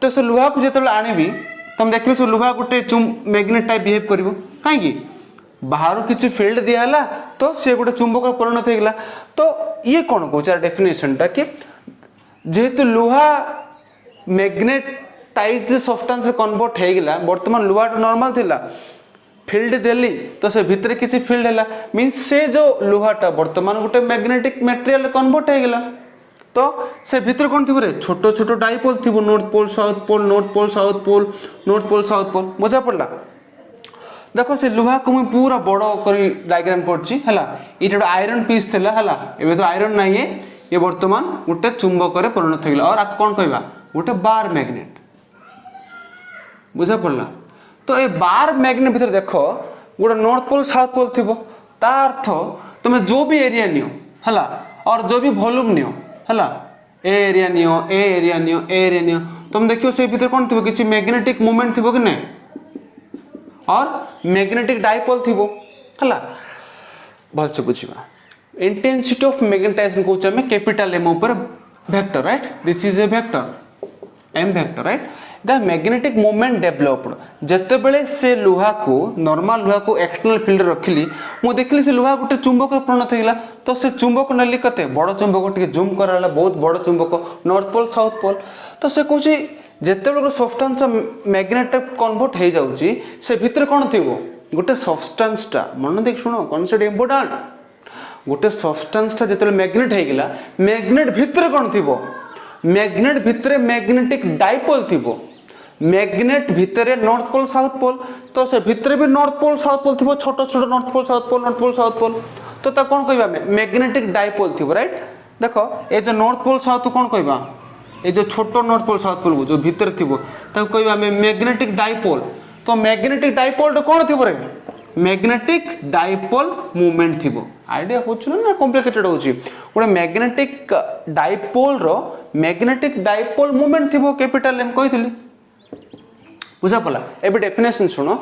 A: तो से लुहा को जेतबे आनिबी तुम देखिबो से लुहा गोटे मैग्नेट टाइप बिहेव करिवो काहे कि बाहर किछि फील्ड दिया हला तो से गोटे चुंबक परिणत हेगला तो ये कोन को चार डेफिनेशन टा कि जेहेतु लुहा मैग्नेटाइज सब्सटेंस से कन्वर्ट हेगला वर्तमान लुहा नॉर्मल थिला फील्ड देली तो से भितर किसी फील्ड हैला मींस से जो लुहाटा वर्तमान गोटे मैग्नेटिक मटेरियल कन्वर्ट हे गेला तो से भितर कोन थिबो रे छोटो छोटो डाइपोल थिबो north pole south pole north pole south pole north pole south pole बुझा पड़ला देखो से लुहा को मैं पूरा बड़ो करी डायग्राम करछि हला इटा आयरन पीस थिला हला एबे तो आयरन नाही ये वर्तमान गोटे चुंबक रे परिणत हे गेला और आ कोन कहबा गोटे बार मैग्नेट बुझा पड़ला तो ये बार मैग्नेट भीतर देखो गोटे नॉर्थ पोल साउथ पोल थी ता अर्थ तुम जो भी एरिया नियो हला और जो भी वॉल्यूम नियो हला ए एरिया नियो ए एरिया नियो ए एरिया नियो तुम देखियो से भीतर कोन थिबो किछि मैग्नेटिक मूवमेंट थिबो कि नै और मैग्नेटिक डाइपोल थिबो हला भल से बुझिबा इंटेंसिटी ऑफ मैग्नेटाइजेशन को हम कैपिटल एम ऊपर vector right this is a vector M vector right the magnetic movement developed जते बेले से लुहा को नॉर्मल लुहा को एक्सटर्नल फील्ड रखिली मु देखली से लुहा गोटे चुंबक परिणत हेला तो से चुंबक नली कते बड़ चुंबक टिके जूम कराला बहुत बड़ चुंबक नॉर्थ पोल साउथ पोल तो से कहूची जते बेले सब्सटेंस मैग्नेट कन्वर्ट हे जाउची से भीतर कोन थिबो गोटे सब्सटेंस टा मन देख सुनो कॉन्सेप्ट इंपोर्टेंट गोटे सब्सटेंस टा जते मैग्नेट हे गेला मैग्नेट भीतर कोन थिबो मैग्नेट भीतर मैग्नेटिक डाइपोल थिबो मैग्नेट भितर नॉर्थ पोल साउथ पोल तो से भितर भी नॉर्थ पोल साउथ पोल थिबो छोटो छोटो नॉर्थ पोल साउथ पोल तो ता कोन कहबा मैग्नेटिक डाइपोल थिबो राइट देखो ए जो नॉर्थ पोल साउथ कोन कहबा ए जो छोटो नॉर्थ पोल साउथ पोल जो भितर थिबो ता कहबा मैग्नेटिक डाइपोल तो मैग्नेटिक डाइपोल तो कोन थिबो रे मैग्नेटिक डाइपोल मूवमेंट थिबो आईडिया होछ ना कॉम्प्लिकेटेड होची ओडे मैग्नेटिक डाइपोल रो मैग्नेटिक डाइपोल मूवमेंट थिबो कैपिटल एम कहितली बुझा पला एबे डेफिनेशन सुनो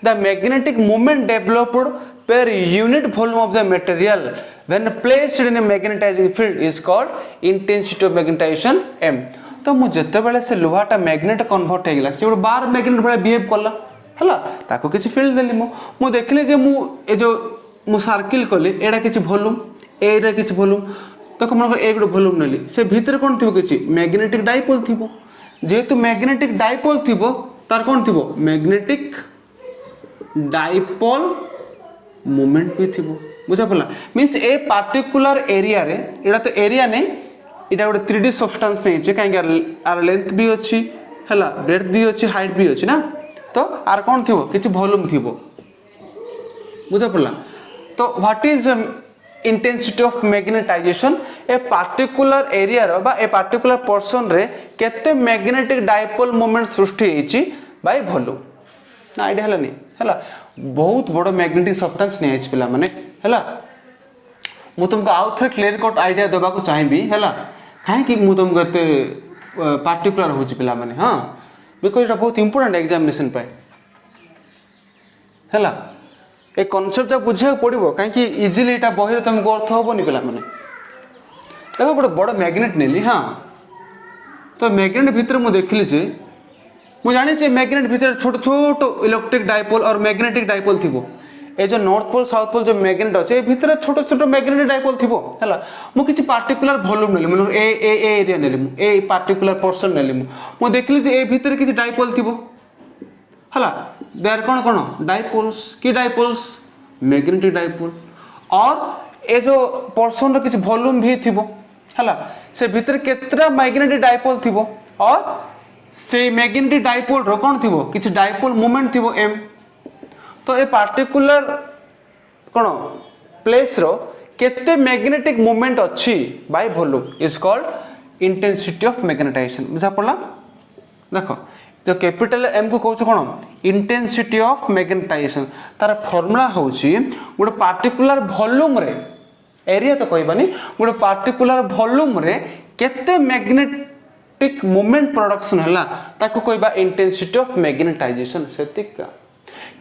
A: the magnetic movement developed per unit volume of the material when placed in a magnetizing field is called intensity of magnetization m तो मु जते बेले से लोहाटा मैग्नेट कन्वर्ट हे गेला से गोटे बार मैग्नेट भले बिहेव करला हला ताको किछि फील्ड देली मु देखली जे मु ए जो मु सर्किल कली एडा किछि वॉल्यूम एरा किछि वॉल्यूम देखो मन ए गोटे वॉल्यूम नेली से भीतर कोन थिबो किछि मैग्नेटिक डाइपोल थिबो जेतु मैग्नेटिक डाइपोल थिबो तार कोन थिबो मैग्नेटिक डाइपोल मूवमेंट भी थिबो बुझा पड़ला मींस ए पार्टिकुलर एरिया रे एडा तो एरिया नै एटा गोटे 3D सब्सटेंस नै छै काहे आर लेंथ भी अछि हला ब्रेथ भी अछि हाइट भी अछि ना तो आर कोन थिबो किछि वॉल्यूम थिबो बुझा पड़ला तो what is intensity of magnetisation a particular area रो बा ए पार्टिकुलर पोर्शन रे केते मैग्नेटिक डाइपोल मूवमेंट सृष्टि हेछि बाय वॉल्यूम ना आईडिया हला नै हला बहुत बड़ मैग्नेटिक सब्सटेंस नै पिला माने हला मु तुमको आउ थे क्लियर कट आईडिया देबा को चाहिबी हला काहे कि मु तुमको एते पार्टिकुलर होछि पिला माने हां बिकज इट बहुत इंपोर्टेंट एग्जामिनेशन पे है ए कनसेप्ट बुझा पड़ो कहीं इजिली यहाँ बही तुमको अर्थ हेनी पे देखो गोटे बड़ मैग्नेट नेली हाँ तो मैग्नेट भितर मुझे देखिली जे मुझे जानी मैग्नेट भितर छोट छोट इलेक्ट्रिक डायपोल और मैग्नेटिक डायपोल थी ए जो नॉर्थ पोल साउथ पोल जो मैग्नेट अच्छे भितर छोट छोट मैग्नेटिक डायपोल थी है मुझे किसी पार्टिकुलर वॉल्यूम नेली मतलब ए एरिया नेली ए पार्टिकुलर पर्सन नेली मुझे देखिली जे ए भितर किसी डायपोल थी है दे आर कौन कौन डायपोल्स कि डायपोल्स मैग्नेटिक डायपोल और ए जो पर्सन रो किसी वॉल्यूम भी थी है से भितर केतरा मैग्नेटिक डायपोल थी और से मैग्नेटिक डायपोल रो कौन थी किसी डायपोल मोमेंट थी एम तो ए पार्टिकुलर कौन प्लेस रो केते मैग्नेटिक मोमेंट अच्छी by volume is called intensity of magnetisation बुझा पड़ला देखो जो कैपिटल एम को कहूँ कौन इंटेंसिटी ऑफ मैग्नेटाइजेशन तार फॉर्मूला होची गोटे पार्टिकुलर वॉल्यूम रे एरिया तो कहबानी गोटे पार्टिकुलर वॉल्यूम रे केते मैग्नेटिक मोमेंट प्रोडक्शन हैला ताको कहबा इंटेंसिटी ऑफ मैग्नेटाइजेशन सेतिका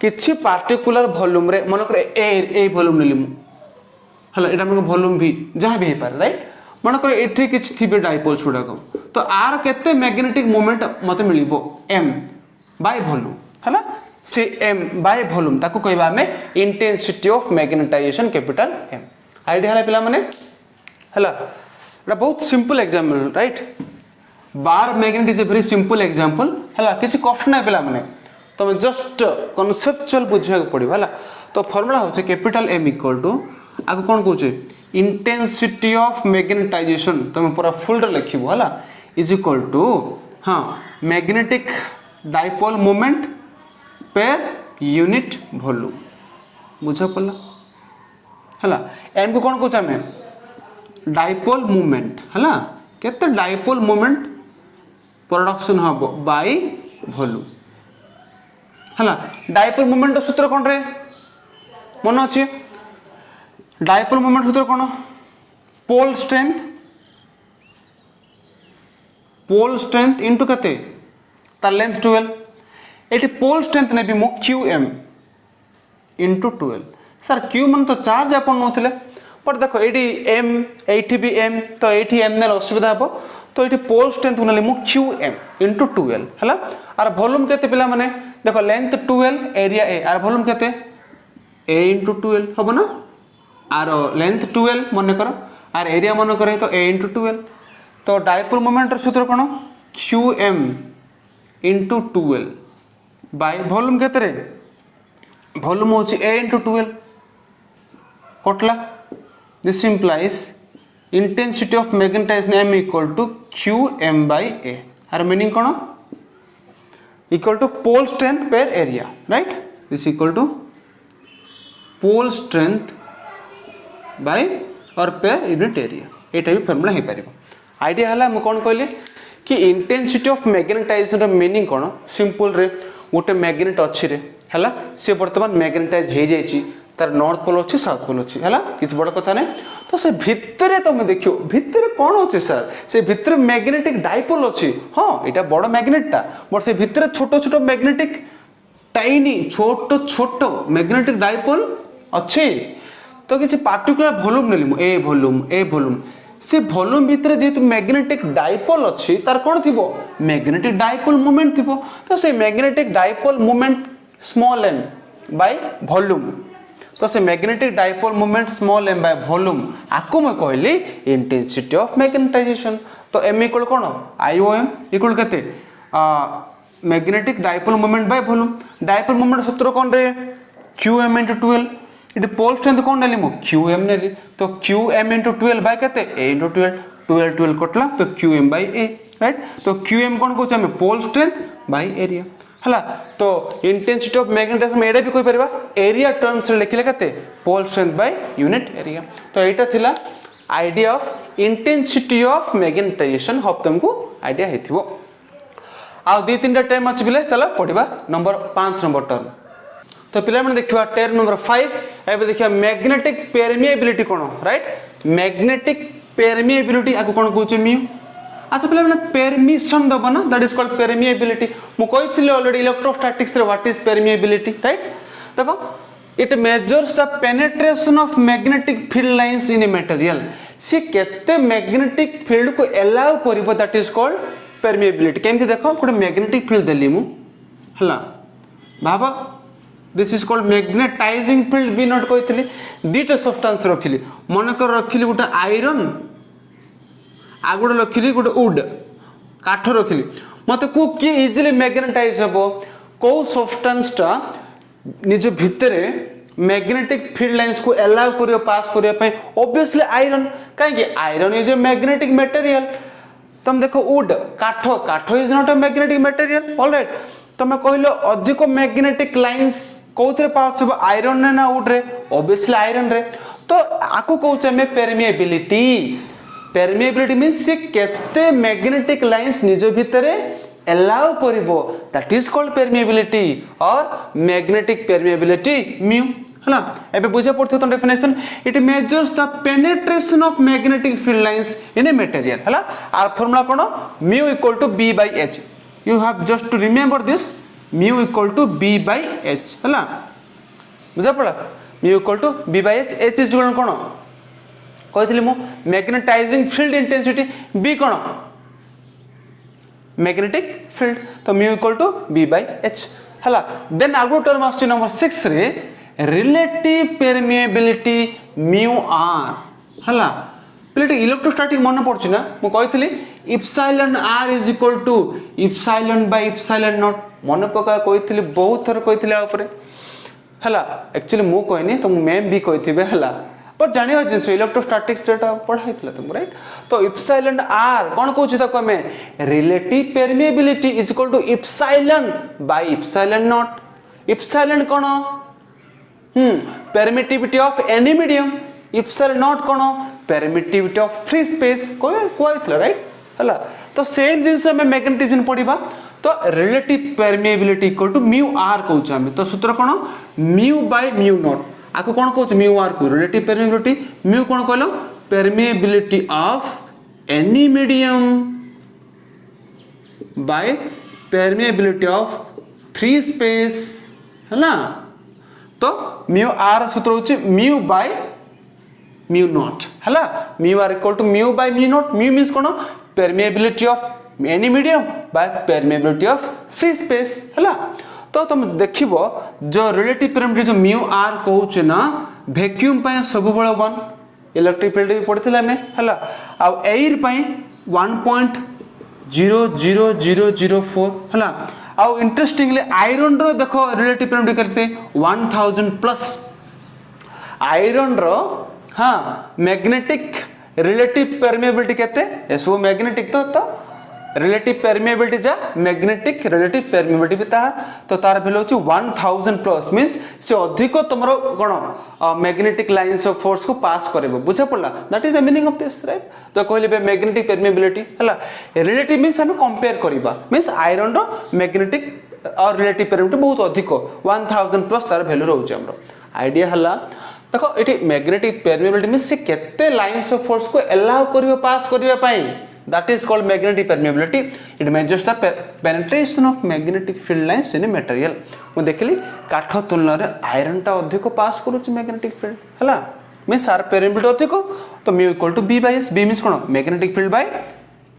A: किछि पार्टिकुलर वॉल्यूम रे मन करे ए वॉल्यूम नेली हला एटा हमको वॉल्यूम भी जहां भी हे पार राइट मन करे एठी किछि थिबे डायपोल्स गुडा को तो आर केते मैग्नेटिक मोमेंट मते मिलिबो m बाय वॉल्यूम हला से m बाय वॉल्यूम ताको कहबा हमें intensity of magnetisation capital m idea हला पिला माने हला एटा बहुत simple example right bar magnet is a very simple example हला किछि कष्ट नै पिला माने तुम जस्ट कॉन्सेप्चुअल बुझा पड़ो है तो फॉर्मूला होचे कैपिटल M इक्वल टू आगे कौन कहे इंटेंसिटी ऑफ मैग्नेटाइजेशन तुम पूरा फुल लिखो है इज इक्वल टू हाँ मैग्नेटिक डायपोल मोमेंट पेर यूनिट वॉल्यूम बुझा पड़ा है एम को कौन कहे आम डायपोल मोमेंट है केते डायपोल मोमेंट प्रोडक्शन हम बाय वॉल्यूम है डायपोल मोमेंट सूत्र कौन रे मन अच्छे डायपोल मोमेंट सूत्र कौन पोल स्ट्रेंथ इंटू केते तार लेंथ 12 एटी पोल स्ट्रेंथ ने भी मो QM इंटू 12 सर Q मन तो चार्ज आप नौले बट देखो ये M एटी भी M तो ये M ने असुविधा हे तो ये पोल स्ट्रेंथ ना मु QM इंटू 12 है आर वॉल्यूम केते पिला माने देखो length 12 area A R volume केते a इंटू 12 हम ना आर लेंथ 12 मन कर आर एरिया मन करे तो a इंटू 12 तो डायपोल मोमेंट सूत्र कौन QM इंटू 12 बाय वॉल्यूम केते रे वॉल्यूम होची a इंटू 12 कटला this implies intensity of magnetisation m equal to QM by a आर मीनिंग कौन equal to pole strength per area right this equal to pole strength by or per unit area एटा भी formula हे पारिबो idea हला म कोन कहली कि intensity of magnetisation रो meaning कोन सिंपल रे गोटे मैग्नेट अछि रे हला से वर्तमान मैग्नेटाइज हे जायछि तार नॉर्थ पोल अछि साउथ पोल अछि हला किछ बड़ कथा नै तो से भितरे तुम देखियो भितरे कौन अच्छे सर से भितरे मैग्नेटिक डायपोल अच्छी हाँ यहाँ बड़ मैग्नेटा बट से भितरे छोट छोट मैग्नेटिक टाइनी छोट छोट मैग्नेटिक डायपोल अच्छे तो किसी पार्टिकुलर वॉल्यूम नेली ए वॉल्यूम से वॉल्यूम भितर जेहेतु मैग्नेटिक डायपोल अच्छी तार कौन थी मैग्नेटिक डायपोल मोमेंट थी तो से magnetic dipole moment small m by volume तो से magnetic dipole moment small m by volume आको मैं कहली इंटेंसिटी ऑफ मैग्नेटाइजेशन तो m इक्वल कौन IOM इक्वल केते magnetic dipole moment by volume dipole moment सूत्र कौन रे QM into 12 it pole strength कौन नेली मो QM नेली तो QM into 12 बाय केते A into 12 कटला तो QM by A राइट तो QM कौन कहछ हमें पोल स्ट्रेंथ बाय एरिया हला तो इंटेंसिटी ऑफ मैग्नेटाइजेशन एडा भी कोइ परबा एरिया टर्म्स रे लिखले केते pole strength by unit area तो एटा थिला idea of intensity of magnetisation hope तुमको आईडिया हेथिबो आ दि तीनटा टर्म अछि बिले चलो पढिबा नंबर 5 नंबर टर्म तो पिला मन देखिबा टर्म नंबर 5 एबे देखिबा मैग्नेटिक परमिएबिलिटी कोन राइट मैग्नेटिक परमिएबिलिटी आको कोन कहउछ म्यू अच्छा पे परमिशन दब ना दैट इज कॉल्ड परमिएबिलिटी मु कही ऑलरेडी इलेक्ट्रोस्टैटिक्स रे व्हाट इज परमिएबिलिटी राइट देखो it measures the penetration of magnetic field lines in a material सी केते मैग्नेटिक फील्ड को अलाउ करिवो दैट इज कॉल्ड परमिएबिलिटी केमती देखो गोटे मैग्नेटिक फील्ड देली मु हला भाबा this is called magnetising field B naught कहितली दीटा सब्सटेंस रखिली मन कर रखिली गोटे आयरन आ गोटे रखिली गोटे वुड काठ रखिली मते को कि इजिली मैग्नेटाइज हबो को सब्सटेंस टा निज भितरे मैग्नेटिक फील्ड लाइंस को अलाउ करियो पास करिया पय ऑब्वियसली आयरन काहे iron is a magnetic material तुम देखो वुड काठ काठ is not a magnetic material alright तुम कहलो अधिक मैग्नेटिक लाइंस कोथरे पास हो आयरन रे ना वुड रे ऑब्वियसली आयरन रे तो आकु कहउचे में परमिएबिलिटी परमिएबिलिटी मींस से केते मैग्नेटिक लाइंस निज भितरे अलाउ करिवो दैट इज कॉल्ड परमिएबिलिटी और मैग्नेटिक परमिएबिलिटी म्यू हला एबे बुझे पड़थि तो definition it measures the penetration of magnetic field lines in a material हला आर फार्मूला कोन mu equal to b by h you have just to remember this mu equal to b by h हला बुझा पड़ा mu equal to b by h h is equal कोन कहितली मु magnetising field intensity b कोन magnetic field तो mu equal to b by h हला then आगो term आछि number 6 रे relative permeability mu r हला पले इलेक्ट्रोस्टैटिक मन पड़छि ना मु कहितली epsilon r is equal to epsilon by epsilon naught मन पका कहितली बहुत थर कहितली आ ऊपर हला एक्चुअली मु कहनी तो मैम भी कहिथिबे हला पर जानिबा जिंस इलेक्ट्रोस्टैटिक्स रेटा पढ़ाइतला तुम राइट तो इप्सिलॉन r कोन कहउछि त कमे relative permeability is equal to epsilon by epsilon naught epsilon कोन permittivity of any medium epsilon naught कोन परमिटिविटी ऑफ फ्री स्पेस कोइतला राइट हला तो सेम जिंस में मैग्नेटिज्म पढिबा तो relative permeability equal to mu r कहउछ हम तो सूत्र कोन म्यू बाय म्यू नॉट आको कोन कहउछ म्यू r को रिलेटिव परमिएबिलिटी म्यू कोन कहलो permeability of any medium by permeability of free space है ना तो म्यू r सूत्र होची म्यू बाय म्यू नॉट हला mu r equal to mu by mu not mu means कोन permeability of any medium by permeability of free space हला तो तुम देखिबो जो रिलेटिव परमिएबिलिटी जो म्यू r कहउछ ना वैक्यूम पय सब बळ 1 इलेक्ट्रिक फील्ड भी पढ़थिला में हला आ एयर पय 1.00004 हला आ इंटरेस्टिंगली आयरन रो देखो रिलेटिव परमिएबिलिटी करते 1000 प्लस आयरन रो हां मैग्नेटिक रिलेटिव परमिएबिलिटी कहते एसो मैग्नेटिक तो रिलेटिव परमिएबिलिटी जा मैग्नेटिक रिलेटिव परमिएबिलिटी भी ता तो तार वैल्यू होची 1000 प्लस मींस से अधिक तमरो कोन मैग्नेटिक लाइंस ऑफ फोर्स को पास करबो बुझा पड़ला that is the meaning of this right तो कहले मैग्नेटिक परमिएबिलिटी हला रिलेटिव मींस हम कंपेयर करबा मींस आयरन रो मैग्नेटिक और रिलेटिव परमिएबिलिटी बहुत अधिक 1000 प्लस तार वैल्यू रहउची हमरो आईडिया हला देखो एटी मैग्नेटिक परमिएबिलिटी मींस से केते लाइंस ऑफ फोर्स को अलाउ करियो पास करिया पई that is called magnetic permeability it measures the penetration of magnetic field lines in a material मु देखली काठ तुलना रे आयरन टा अधिक पास करूची मैग्नेटिक फील्ड हला मींस आर परमिएबिलिटी अधिक तो mu equal to b by s b means कोन magnetic field by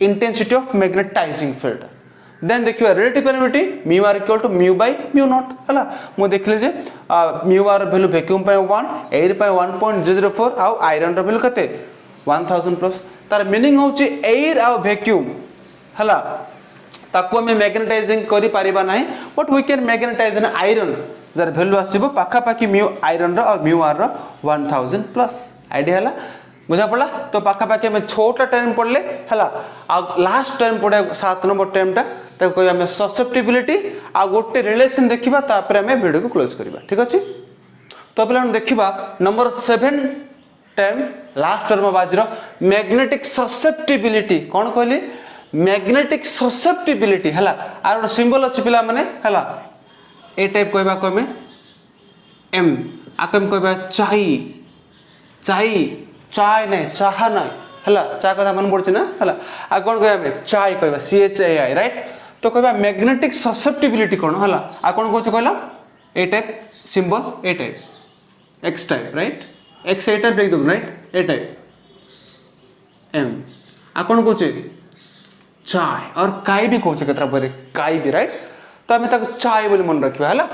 A: intensity of magnetising field then देखिबा relative permeability mu r equal to mu by mu not हला मु देखली जे म्यू r वैल्यू वैक्यूम पय 1 air पय 1.004 आ iron रो value कते 1000 plus तार मीनिंग होची एयर आ वैक्यूम हला ताको हम मैग्नेटाइजिंग करि परिबा नाही but we can magnetise an iron जर वैल्यू आसीबो पाखा पाखी म्यू आयरन रो और म्यू r रो 1000 प्लस आईडिया हला बुझा पड़ला तो पाखा पाखी हम छोटा टर्म पड़ले हला आ लास्ट टर्म पड़े 7 नंबर टर्म टा ताको कोइ हम ससेप्टिबिलिटी आ गोटे रिलेशन देखिबा तापर हम वीडियो को क्लोज करबा ठीक अछि तो पहले हम देखिबा नंबर 7 टर्म लास्ट टर्म बाजरो मैग्नेटिक ससेप्टिबिलिटी कौन कहली मैग्नेटिक ससेप्टिबिलिटी हला आर सिंबल अछि पिला माने हला ए टाइप कहबा को हमें एम आकम कहबा चाय चाय चाय नहीं चाह नहीं हला चा कथा मन पड़छ ना हला आ कोन कहबा हम चाय कहबा CHAI राइट तो कहबा मैग्नेटिक ससेप्टिबिलिटी कोन हला आ कोन कहछ कहला ए टाइप सिंबल ए type x type right x ए टाइप लिख दो राइट ए टाइप m आ कोन कहछ चाय और काई भी कहछ केतरा परे काई भी राइट तो हमें ताको चाय बोली मन रखिबा हला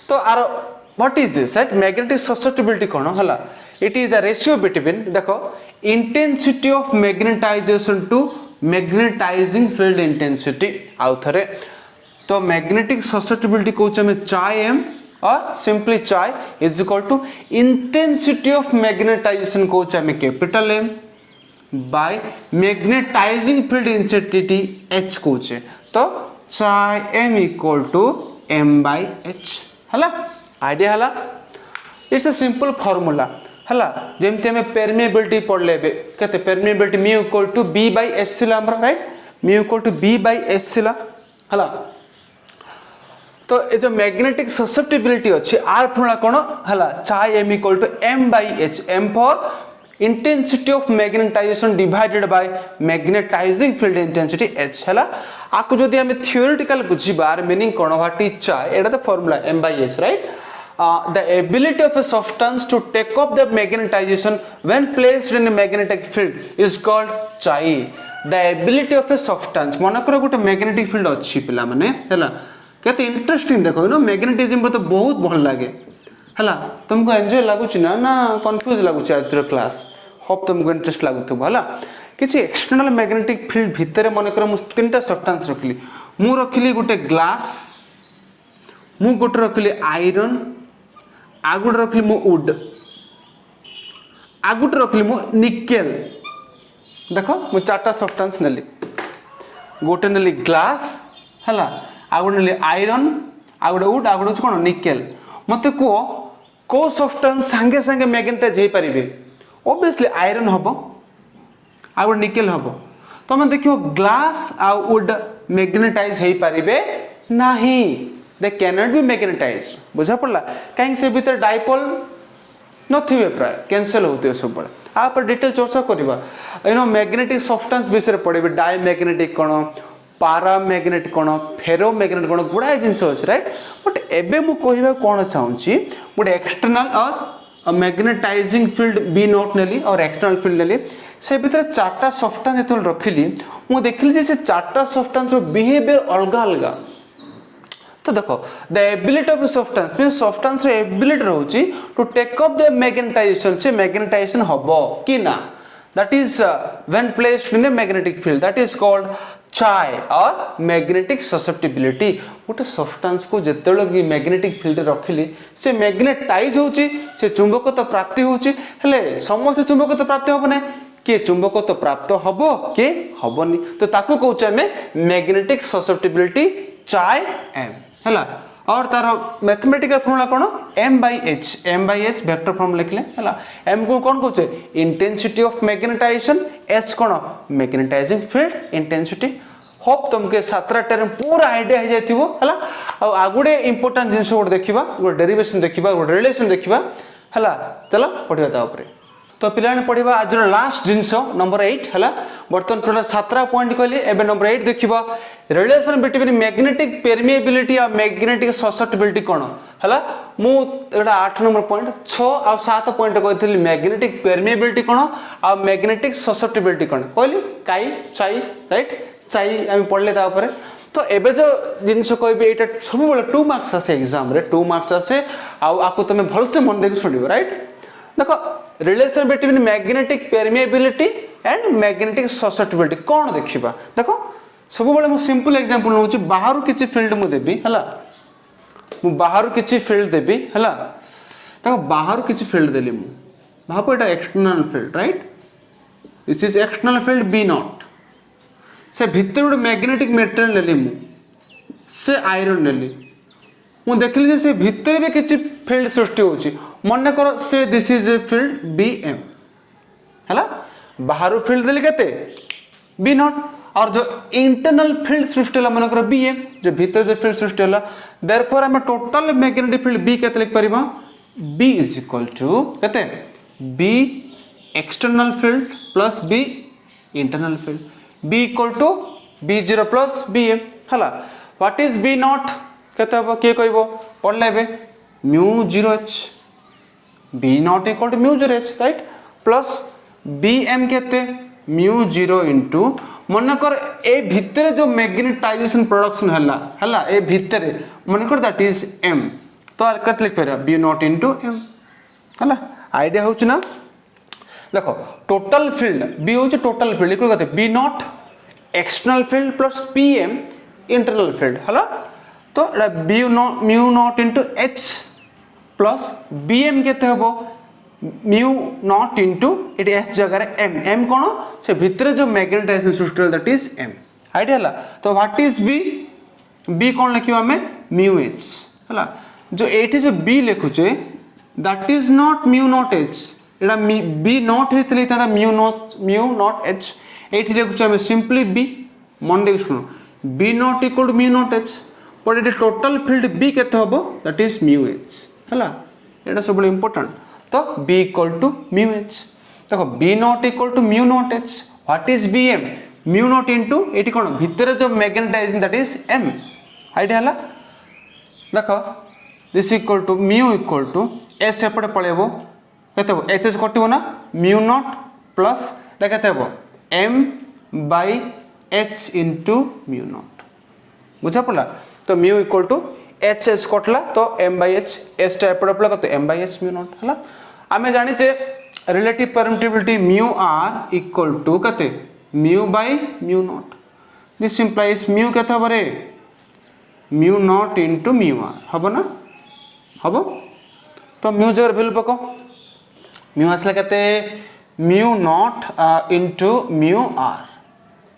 A: तो आर what is this right magnetic susceptibility कोन हला it is the ratio between देखो intensity of magnetisation to magnetising field intensity आउ थरे तो मैग्नेटिक ससेप्टिबिलिटी कहछ हमें चाय m और simply chi is equal to intensity of magnetisation कहछ हमें capital M by magnetising field intensity H कहछ तो chi m equal to m by h हला आइडिया हला इट्स अ सिंपल फार्मूला हला जेमते हमें परमेबिलिटी पढ़ले बे कहते permeability mu equal to b by s थिला हमर right mu equal to b by s थिला हला तो ए जो मैग्नेटिक ससेप्टिबिलिटी अछि आर फॉर्मूला कोन हला चाय m equal to m by h m for intensity of magnetisation divided by magnetising field intensity h हला आकु जदि हम थियोरेटिकल बुझिबार मीनिंग कोन व्हाट इज चाय एटा the formula m by h right the ability of a substance to take up the magnetization when placed in a magnetic field is called chi the ability of a substance मन करो गोटे magnetic field अछि पिला माने हला केते interesting देखो no magnetism तो बहुत भल लागे हला तुमको एंजॉय लागु छी ना कंफ्यूज लागु छी आज क्लास होप तुमको इंटरेस्ट लागुथु हला किछि एक्सटर्नल मैग्नेटिक फील्ड भितरे मन करो मु तीनटा सब्सटेंस रखली मु रखली गोटे ग्लास मु गोटे रखली आयरन आगुट रखली मु वुड आगुट रखली मु निकेल देखो मु चारटा सब्सटेंस नेली गोटे नेली ग्लास हला आगुट नेली आयरन आगुट वुड आगुट कोन निकेल मते को सब्सटेंस संगे संगे मैग्नेटाइज हे परिबे ऑब्वियसली आयरन हबो आगुट निकेल हबो तो हम देखियो ग्लास आ वुड मैग्नेटाइज हे परिबे नाही they cannot be magnetized बुझा पड़ला कहीं से भीतर डाइपोल नथिबे प्राय कैंसिल होते सब बड़ आ पर डिटेल चर्चा करबा यू नो मैग्नेटिक सब्सटेंस विषय पढ़बे डायमैग्नेटिक कोन पारामैग्नेटिक कोन फेरोमैग्नेटिक कोन गुडा जिंस अछि राइट बट एबे मु कहबा कोन चाहूची गुड एक्सटर्नल और मैग्नेटाइजिंग फील्ड बी नॉट नेली और एक्सटर्नल फील्ड नेली से भीतर चारटा सब्सटेंस जेतल रखिली मु देखली जे से चारटा सब्सटेंस रो बिहेवियर अलग अलग तो देखो the ability of substance means substance रे एबिलिटी रहउची to take up the magnetization से मैग्नेटाइजेशन हबो कि ना that is when placed in a magnetic field that is called chi और मैग्नेटिक ससेप्टिबिलिटी गोटे सब्सटेंस को जेतेले भी मैग्नेटिक फील्ड रखिली से मैग्नेटाइज होउची से चुंबकत्व प्राप्ति होउची हेले समस्त चुंबकत्व प्राप्ति होबो नै के चुंबकत्व प्राप्त हबो के हबोनी तो ताकू कहउचे हमें मैग्नेटिक ससेप्टिबिलिटी चाय m हला और तार मैथमेटिकल फार्मूला कोन m by h vector form लिखले हला m को कोन कहउचे इंटेंसिटी ऑफ मैग्नेटाइजेशन h कोन मैग्नेटाइजिंग फील्ड इंटेंसिटी होप तुमके 17 टर्म पूरा आईडिया हो जाइथिबो हला आ आगुडे इंपोर्टेंट जिंस गोड देखिबा गोड डेरिवेशन देखिबा गोड रिलेशन देखिबा हला चलो पढिबा ता ऊपर तो पिलाने पढ़िबा आज लास्ट जिंस नंबर 8 हला बर्तन टोटल 17 पॉइंट कहली एबे नंबर 8 देखिबा रिलेशन बिटवीन मैग्नेटिक परमिएबिलिटी और मैग्नेटिक ससेप्टिबिलिटी कोन हला मु एटा 8 नंबर पॉइंट 6 और 7 पॉइंट कहथि मैग्नेटिक परमिएबिलिटी कोन और मैग्नेटिक ससेप्टिबिलिटी कोन कहली काई चाई राइट चाई हम पढ़ले ता ऊपर तो एबे जो जिंस कहबे एटा सब बेले 2 मार्क्स आसे एग्जाम रे 2 मार्क्स आसे आ आको तमे भल से मन देख सुनिबो राइट देखो relation between magnetic permeability and magnetic susceptibility कौन देखिबा देखो सब बेले मु सिंपल एग्जांपल नउची बाहर किछि फील्ड मु देबी हला मु बाहर किछि फील्ड देबी हला देखो बाहर किछि फील्ड देली मु भापो एटा external field right this is external field B not से भीतर उड मैग्नेटिक मेटेरियल लेली मु से आयरन लेली मु देखली जे से भीतर भी किछि फील्ड सृष्टि होची मन करो से this is a field bm हला बाहर फील्ड देली केते b नॉट और जो इंटरनल फील्ड सृष्टि होला मन करो bm जो भीतर जो फील्ड सृष्टि होला देयरफॉर हम टोटल मैग्नेटिक फील्ड b केते लिख परिबा b इज इक्वल टू केते b external field plus B internal field B equal to b0 plus bm हला व्हाट इज b नॉट केते हबो के कहबो पढ़ले बे μ0h b not equal to μ0h right plus bm केते μ0 इनटू मन कर ए भितर जो मैग्नेटाइजेशन प्रोडक्शन हला हला ए भितर मन कर दैट इज m तो आर कत लिख पेरा b नॉट इनटू m हला आईडिया होछ ना देखो टोटल फील्ड b होछ टोटल फील्ड इक्वल कते b nought external field plus pm internal field हला तो एटा b nought mu not into h plus bm केते हबो mu not into it h जगह m m कोन से भितर जो magnetization system that is m idea हला तो व्हाट इज b b कोन लिखियो हमें म्यू h हला जो एठी जो b लिखुचे that is nought mu not h एटा b नॉट हेतले ता म्यू नॉट h एठी लिखुचे हमें सिंपली b मन देख सुनो b not equal to mu not h but it total field b केते हबो दैट इज म्यू h हला एटा सब इंपोर्टेंट तो b equal to mu h देखो b not equal to mu not h what is bm mu not into एटी कोन भितर जो magnetization that is m idea हला देखो this equal to mu equal to s एपटे पळेबो केते हो h कटिबो ना म्यू नॉट प्लस ला केते हो m by h into mu naught बुझा पड़ला तो mu equal to h h कटला तो m बाय h s टा एपटे पळला तो m by h mu not हला आमे जानि जे relative permittivity mu r equal to कते mu by mu nought this implies mu केते हबो रे mu not into mu r हबो ना हबो तो म्यू जर वैल्यू पको म्यू आसला केते mu not into mu r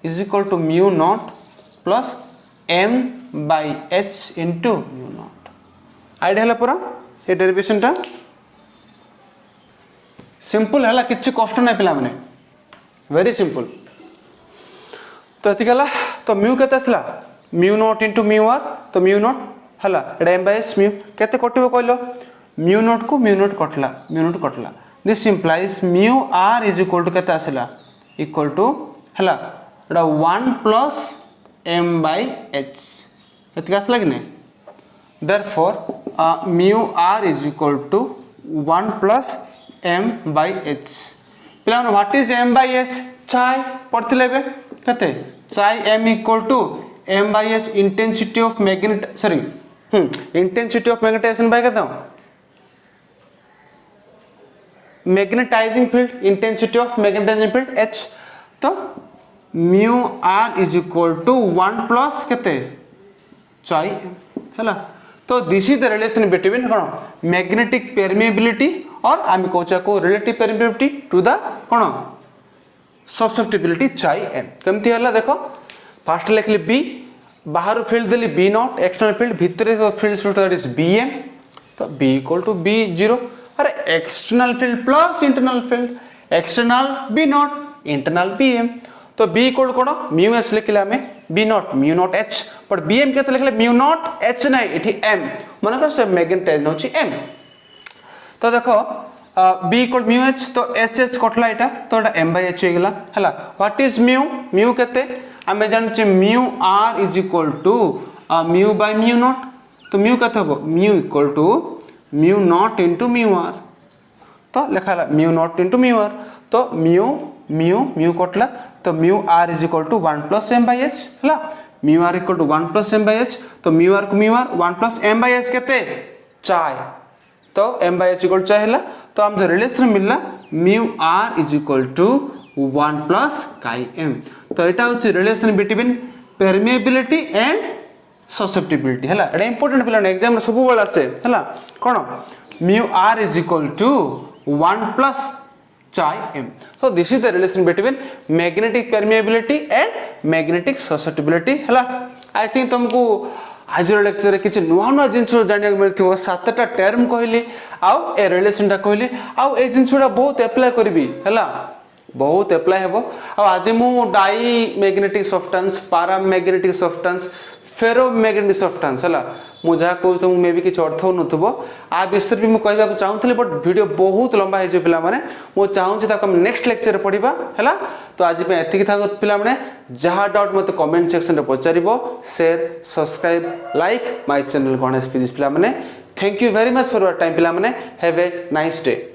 A: is equal to mu naught plus m by h into mu naught idea हला पूरा ये डेरिवेशन टा सिंपल हला किछि कष्ट नै पिला माने वेरी सिंपल तो एति गला तो म्यू केते असला mu not into mu r तो म्यू नॉट हला एडा m बाय h म्यू केते कटिबो कहलो म्यू नॉट कटला this implies mu r is equal to केते असला इक्वल टू हला एडा 1 प्लस m बाय h एति असला कि नै therefore mu r is equal to 1 plus m by h पिला what is m by h chi पढ़थिले बे कते chi m equal to m by h intensity of magnet sorry intensity of magnetization by कते magnetizing field intensity of magnetising field h तो mu r is equal to 1 plus कते chi हला तो this is the relation between कोन magnetic permeability और आम कहचा को relative permeability to the कोन ससेप्टिबिलिटी चाई m केमती हला देखो फर्स्ट लिखली b बाहर फील्ड देली b नॉट एक्सटर्नल फील्ड भीतर field source that is bm तो b इक्वल टू b0 अरे external field plus internal field external b nought internal bm तो b इक्वल कोन म्यू s लिखले हमें b nought mu not h पर bm केते लिखले म्यू नॉट h नै एठी m मन कर से मैग्नेटाइजेशन होची m तो देखो b इक्वल म्यू h तो h h कटला एटा तो एटा m बाय h हो गेला हला व्हाट इज म्यू म्यू केते हमें जानचे mu r is equal to mu by mu nought तो म्यू केते हो mu equal to mu not into mu r तो लिखाला mu not into mu r तो म्यू म्यू म्यू कटला तो mu r is equal to 1 plus m by h हला mu r equal to 1 plus m by h तो mu r को mu r 1 plus m by h केते चाय तो m by h equal चाय हला तो हम जो रिलेशन मिलला mu r is equal to 1 plus chi m तो एटा होची relation between permeability and susceptibility हला एटा इंपोर्टेंट पिला एग्जाम सब बेला आसे हला कोन mu r is equal to 1 plus chi m so this is the relation between magnetic permeability and magnetic susceptibility हला आई थिंक तुमको आज लेक्चर रे किछ नुवा नुवा जिंस जानिया मिलथिबो सातटा टर्म कहली आउ ए रिलेशन टा कहली आउ ए जिंसडा बहुत अप्लाई करबी हला बहुत अप्लाई हेबो आ आज मु diamagnetic substance paramagnetic substance ferromagnetic substance हला मु जहाँ कहूँ तुमको मे भी किसी अर्थ हो आ विषय भी मुझे कहवाक चाहूँगी बट वीडियो बहुत लंबा हो पे मुझे चाहूँगी नेक्स्ट लेक्चर पढ़ा है। तो आज एति था पे जहाँ डाउट मत कमेंट सेक्शन में पचार share subscribe like my channel Ganesh physics पे। Thank you very much for your time पे। Have a nice day.